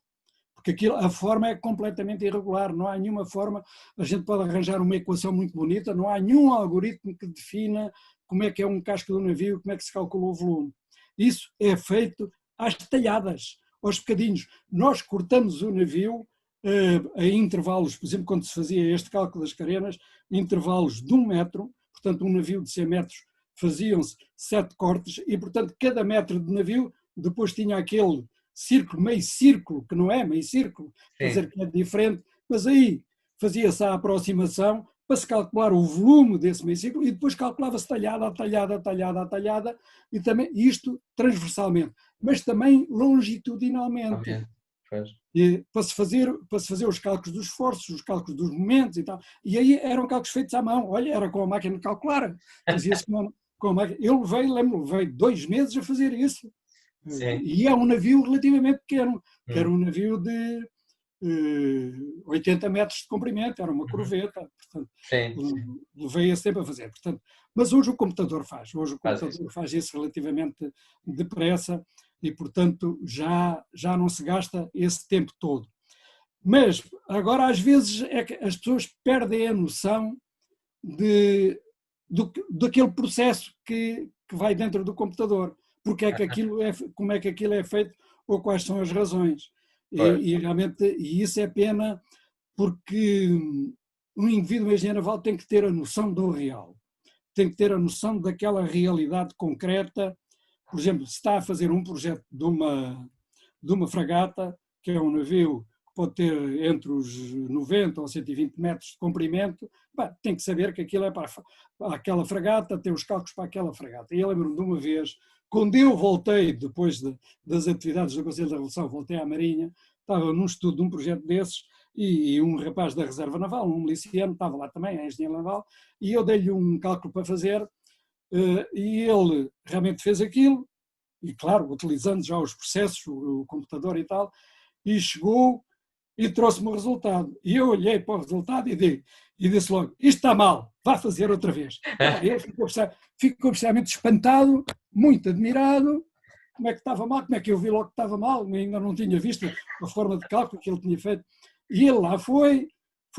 porque a forma é completamente irregular, não há nenhuma forma, a gente pode arranjar uma equação muito bonita, não há nenhum algoritmo que defina como é que é um casco do navio, como é que se calcula o volume. Isso é feito às talhadas, aos bocadinhos. Nós cortamos o navio em intervalos, por exemplo, quando se fazia este cálculo das carenas, intervalos de 1 metro, portanto um navio de 100 metros faziam-se 7 cortes e, portanto, cada metro de navio depois tinha aquele círculo, meio círculo, que não é meio círculo, quer dizer que é diferente, mas aí fazia-se a aproximação para se calcular o volume desse meio círculo e depois calculava-se talhada a talhada a talhada a talhada, e também isto transversalmente, mas também longitudinalmente. E para se fazer os cálculos dos esforços, os cálculos dos momentos e tal. E aí eram cálculos feitos à mão, olha, era com a máquina de calcular, fazia-se com a máquina. Eu levei 2 meses a fazer isso. Sim. E é um navio relativamente pequeno, que era um navio de 80 metros de comprimento, era uma corveta, portanto, levei esse tempo a fazer. Portanto, mas hoje o computador faz isso relativamente depressa e, portanto, já não se gasta esse tempo todo. Mas, agora, às vezes, é que as pessoas perdem a noção daquele processo que vai dentro do computador, como é que aquilo é feito ou quais são as razões. E realmente, isso é pena, porque um indivíduo engenheiro naval tem que ter a noção do real, tem que ter a noção daquela realidade concreta. Por exemplo, se está a fazer um projeto de uma fragata, que é um navio que pode ter entre os 90 ou 120 metros de comprimento, tem que saber que aquilo é para aquela fragata, tem os cálculos para aquela fragata. E eu lembro-me de uma vez, quando eu voltei, depois das atividades do Conselho da Revolução, voltei à Marinha, estava num estudo de um projeto desses, e um rapaz da Reserva Naval, um miliciano, estava lá também, é engenheiro naval, e eu dei-lhe um cálculo para fazer, e ele realmente fez aquilo, e claro, utilizando já os processos, o computador e tal, e chegou e trouxe-me o resultado. E eu olhei para o resultado e disse logo, isto está mal, vá fazer outra vez. Ele ficou extremamente espantado, muito admirado, como é que estava mal, como é que eu vi logo que estava mal, ainda não tinha visto a forma de cálculo que ele tinha feito. E ele lá foi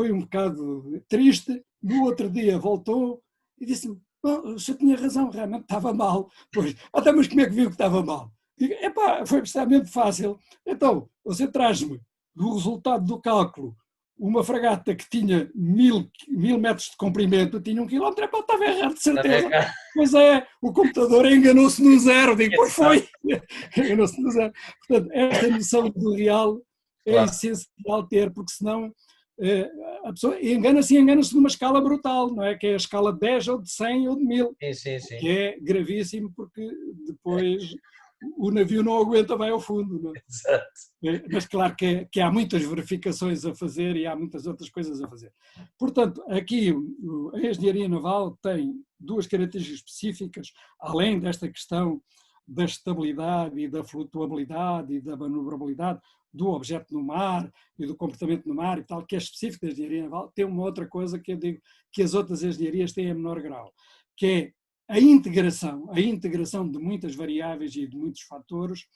um bocado triste, no outro dia voltou e disse-me, Bom, o senhor tinha razão, realmente estava mal. Pois, até mas como é que viu que estava mal? Digo, epá, foi precisamente fácil. Então, você traz-me do resultado do cálculo uma fragata que tinha 1000 metros de comprimento, tinha 1 quilómetro, epá, estava errado, de certeza. Pois é, o computador enganou-se no zero. Digo, pois foi, enganou-se no zero. Portanto, esta noção do real é essencial ter, porque senão a pessoa engana-se e engana-se numa escala brutal, não é? Que é a escala de 10 ou de 100 ou de 1000, que é gravíssimo porque depois o navio não aguenta, vai ao fundo. Não é? Exato. Mas claro que há muitas verificações a fazer e há muitas outras coisas a fazer. Portanto, aqui a engenharia naval tem duas características específicas, além desta questão da estabilidade e da flutuabilidade e da manobrabilidade do objeto no mar e do comportamento no mar e tal, que é específico da engenharia naval, tem uma outra coisa que eu digo que as outras engenharias têm a menor grau, que é a integração de muitas variáveis e de muitos fatores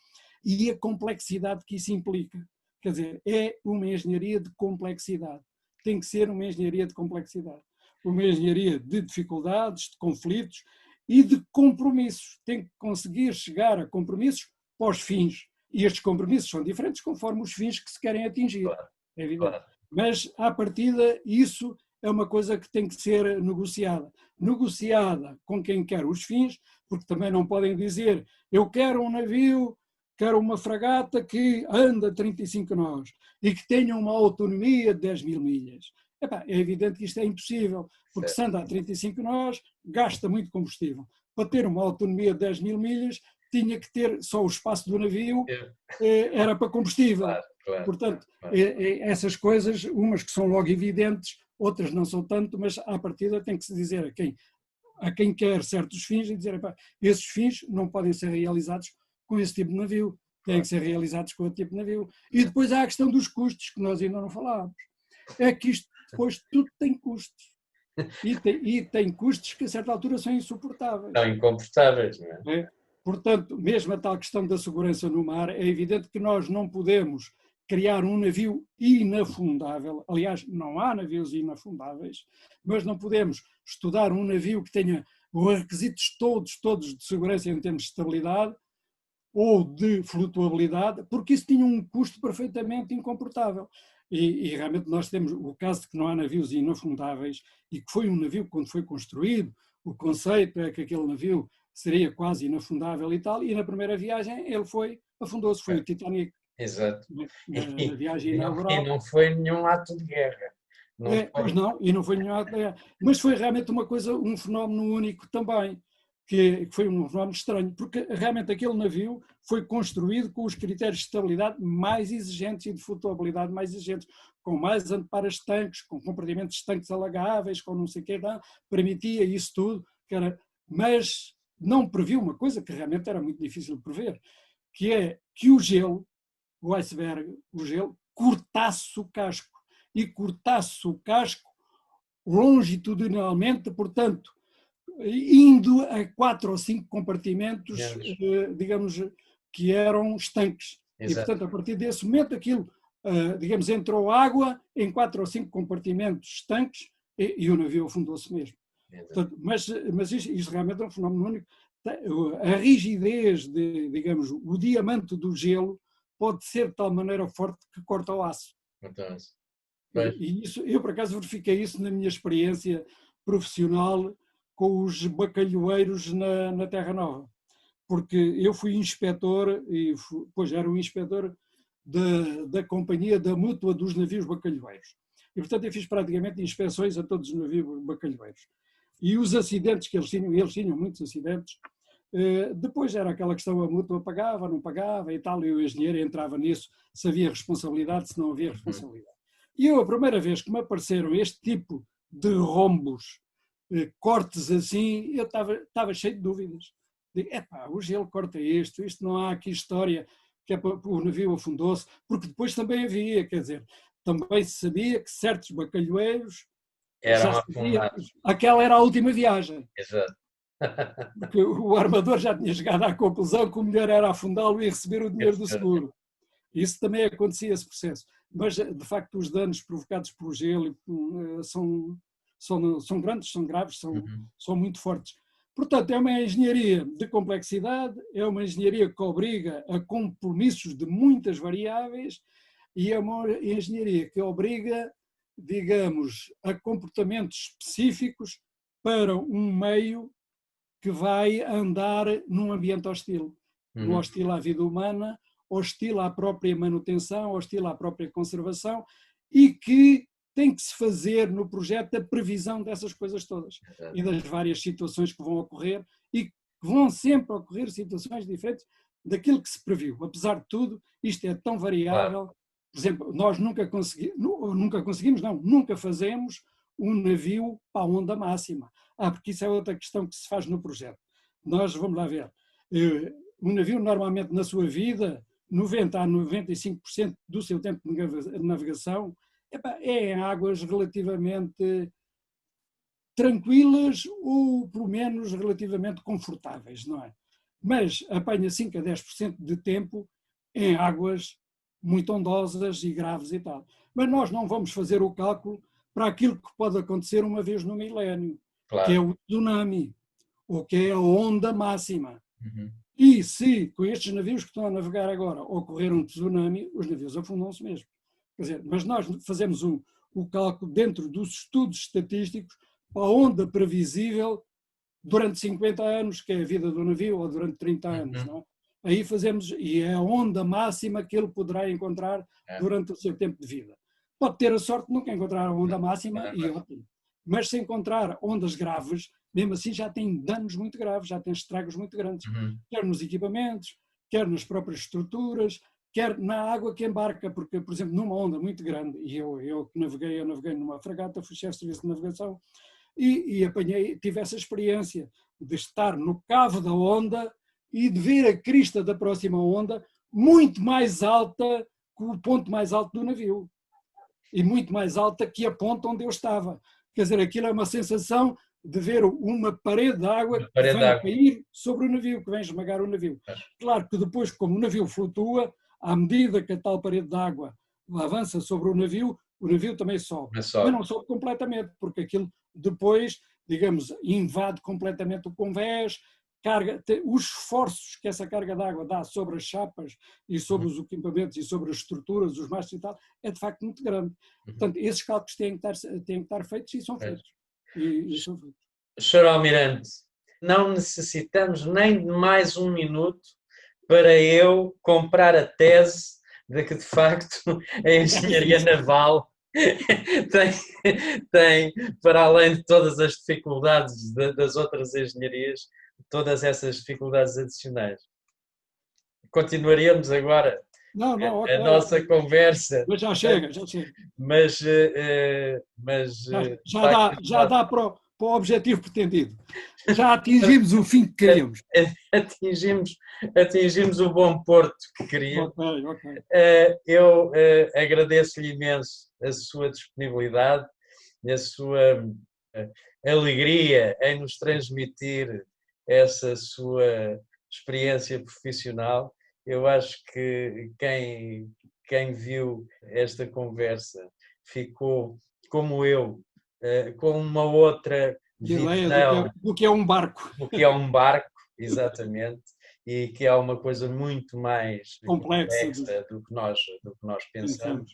e a complexidade que isso implica. Quer dizer, é uma engenharia de complexidade. Tem que ser uma engenharia de complexidade. Uma engenharia de dificuldades, de conflitos e de compromissos. Tem que conseguir chegar a compromissos pós-fins. E estes compromissos são diferentes conforme os fins que se querem atingir. É evidente. Mas, à partida, isso é uma coisa que tem que ser negociada. Negociada com quem quer os fins, porque também não podem dizer eu quero um navio, quero uma fragata que anda 35 nós e que tenha uma autonomia de 10.000 milhas. Epá, é evidente que isto é impossível, porque se anda a 35 nós, gasta muito combustível. Para ter uma autonomia de 10.000 milhas, tinha que ter só o espaço do navio, era para combustível. Portanto, essas coisas, umas que são logo evidentes, outras não são tanto, mas à partida tem que se dizer a quem quer certos fins e dizer, epá, esses fins não podem ser realizados com esse tipo de navio, têm que ser realizados com outro tipo de navio. E depois há a questão dos custos, que nós ainda não falámos. É que isto depois tudo tem custos. E tem custos que a certa altura são insuportáveis. São incomportáveis, não é? Portanto, mesmo a tal questão da segurança no mar, é evidente que nós não podemos criar um navio inafundável. Aliás, não há navios inafundáveis, mas não podemos estudar um navio que tenha os requisitos todos de segurança em termos de estabilidade ou de flutuabilidade, porque isso tinha um custo perfeitamente incomportável. E realmente nós temos o caso de que não há navios inafundáveis e que foi um navio que, quando foi construído, o conceito é que aquele navio seria quase inafundável e tal, e na primeira viagem ele afundou-se, foi o Titanic. Exato. Na viagem inaugural. E não foi nenhum ato de guerra. Pois não, e não foi nenhum ato de guerra. Mas foi realmente uma coisa, um fenómeno único também, que foi um fenómeno estranho, porque realmente aquele navio foi construído com os critérios de estabilidade mais exigentes e de flutuabilidade mais exigentes, com mais anteparas de tanques, com compartimentos de tanques alagáveis, com não sei o que, permitia isso tudo, mas não previu uma coisa que realmente era muito difícil de prever, que é que o gelo, o iceberg, o gelo, cortasse o casco, e cortasse o casco longitudinalmente, portanto, indo a 4 ou 5 compartimentos, digamos, que eram estanques. Exato. E, portanto, a partir desse momento, aquilo, digamos, entrou água em 4 ou 5 compartimentos estanques e o navio afundou-se mesmo. Portanto, mas isto realmente é um fenómeno único. A rigidez, digamos, o diamante do gelo pode ser de tal maneira forte que corta o aço. Então, e isso, eu, por acaso, verifiquei isso na minha experiência profissional com os bacalhoeiros na Terra Nova. Porque eu fui inspetor, pois era o inspetor da companhia da mútua dos navios bacalhoeiros. E, portanto, eu fiz praticamente inspeções a todos os navios bacalhoeiros. E os acidentes que eles tinham muitos acidentes, depois era aquela questão, a mútua pagava, não pagava e tal, e o engenheiro entrava nisso, se havia responsabilidade, se não havia responsabilidade. E eu, a primeira vez que me apareceram este tipo de rombos, cortes assim, eu estava cheio de dúvidas. Digo, o gelo corta isto não há aqui história, que o navio afundou-se, porque depois também havia, quer dizer, também se sabia que certos bacalhoeiros eram afundados. Aquela era a última viagem. Exato. Porque o armador já tinha chegado à conclusão que o melhor era afundá-lo e receber o dinheiro do seguro. Isso também acontecia, esse processo. Mas, de facto, os danos provocados pelo gelo são são grandes, são graves, Uhum. são muito fortes. Portanto, é uma engenharia de complexidade, é uma engenharia que obriga a compromissos de muitas variáveis e é uma engenharia que obriga, digamos, a comportamentos específicos para um meio que vai andar num ambiente hostil. Uhum. Hostil à vida humana, hostil à própria manutenção, hostil à própria conservação e que tem que se fazer no projeto a previsão dessas coisas todas e das várias situações que vão ocorrer e que vão sempre ocorrer situações diferentes daquilo que se previu. Apesar de tudo, isto é tão variável. Claro. Por exemplo, nós nunca fazemos um navio para a onda máxima. Porque isso é outra questão que se faz no projeto. Nós, vamos lá ver, um navio normalmente na sua vida, 90% a 95% do seu tempo de navegação é em águas relativamente tranquilas ou, pelo menos, relativamente confortáveis, não é? Mas apanha 5 a 10% de tempo em águas muito ondosas e graves e tal. Mas nós não vamos fazer o cálculo para aquilo que pode acontecer uma vez no milénio, Claro. que é o tsunami, ou que é a onda máxima. Uhum. E se, com estes navios que estão a navegar agora, ocorrer um tsunami, os navios afundam-se mesmo. Quer dizer, mas nós fazemos o cálculo dentro dos estudos estatísticos para a onda previsível durante 50 anos, que é a vida do navio, ou durante 30 anos, não é? Aí fazemos, e é a onda máxima que ele poderá encontrar durante o seu tempo de vida. Pode ter a sorte de nunca encontrar a onda máxima, e ótimo. Mas se encontrar ondas graves, mesmo assim já tem danos muito graves, já tem estragos muito grandes, quer nos equipamentos, quer nas próprias estruturas, quer na água que embarca, porque, por exemplo, numa onda muito grande, e eu naveguei numa fragata, fui chefe de serviço de navegação, e apanhei, tive essa experiência de estar no cavo da onda e de ver a crista da próxima onda muito mais alta que o ponto mais alto do navio e muito mais alta que a ponta onde eu estava. Quer dizer, aquilo é uma sensação de ver uma parede de água que vem cair sobre o navio, que vem esmagar o navio. Claro que depois, como o navio flutua, à medida que a tal parede de água avança sobre o navio também sobe. Mas não sobe completamente, porque aquilo depois, digamos, invade completamente o convés, os esforços que essa carga de água dá sobre as chapas e sobre os equipamentos e sobre as estruturas, os mastros e tal, é de facto muito grande. Portanto, esses cálculos têm que estar feitos e são feitos. Sr. Almirante, não necessitamos nem de mais um minuto para eu comprar a tese de que, de facto, a engenharia naval tem, para além de todas as dificuldades das outras engenharias, todas essas dificuldades adicionais. Continuaríamos agora a nossa conversa. Mas já chega. Mas já dá para o objetivo pretendido. Já atingimos o fim que queríamos. Atingimos o bom porto que queríamos. Okay. Eu agradeço-lhe imenso a sua disponibilidade, a sua alegria em nos transmitir essa sua experiência profissional. Eu acho que quem viu esta conversa ficou, como eu, com uma outra visão do que é um barco. Do que é um barco, exatamente, e que é uma coisa muito mais complexa do que nós pensamos.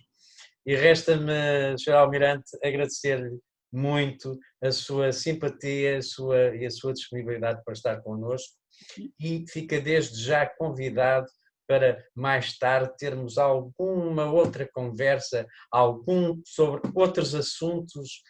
E resta-me, Sr. Almirante, agradecer-lhe muito a sua simpatia e a sua disponibilidade para estar connosco e fica desde já convidado para mais tarde termos alguma outra conversa, sobre outros assuntos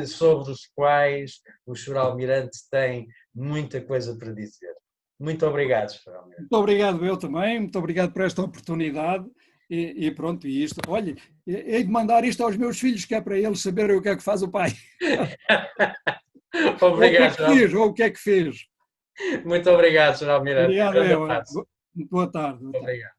sobre os quais o Sr. Almirante tem muita coisa para dizer. Muito obrigado, Sr. Almirante. Muito obrigado eu também, muito obrigado por esta oportunidade e pronto, e isto, olha, hei de mandar isto aos meus filhos que é para eles saberem o que é que faz o pai. Obrigado, ou o que é que fez. Muito obrigado, Sr. Almirante. Obrigado, muito boa tarde. Obrigado.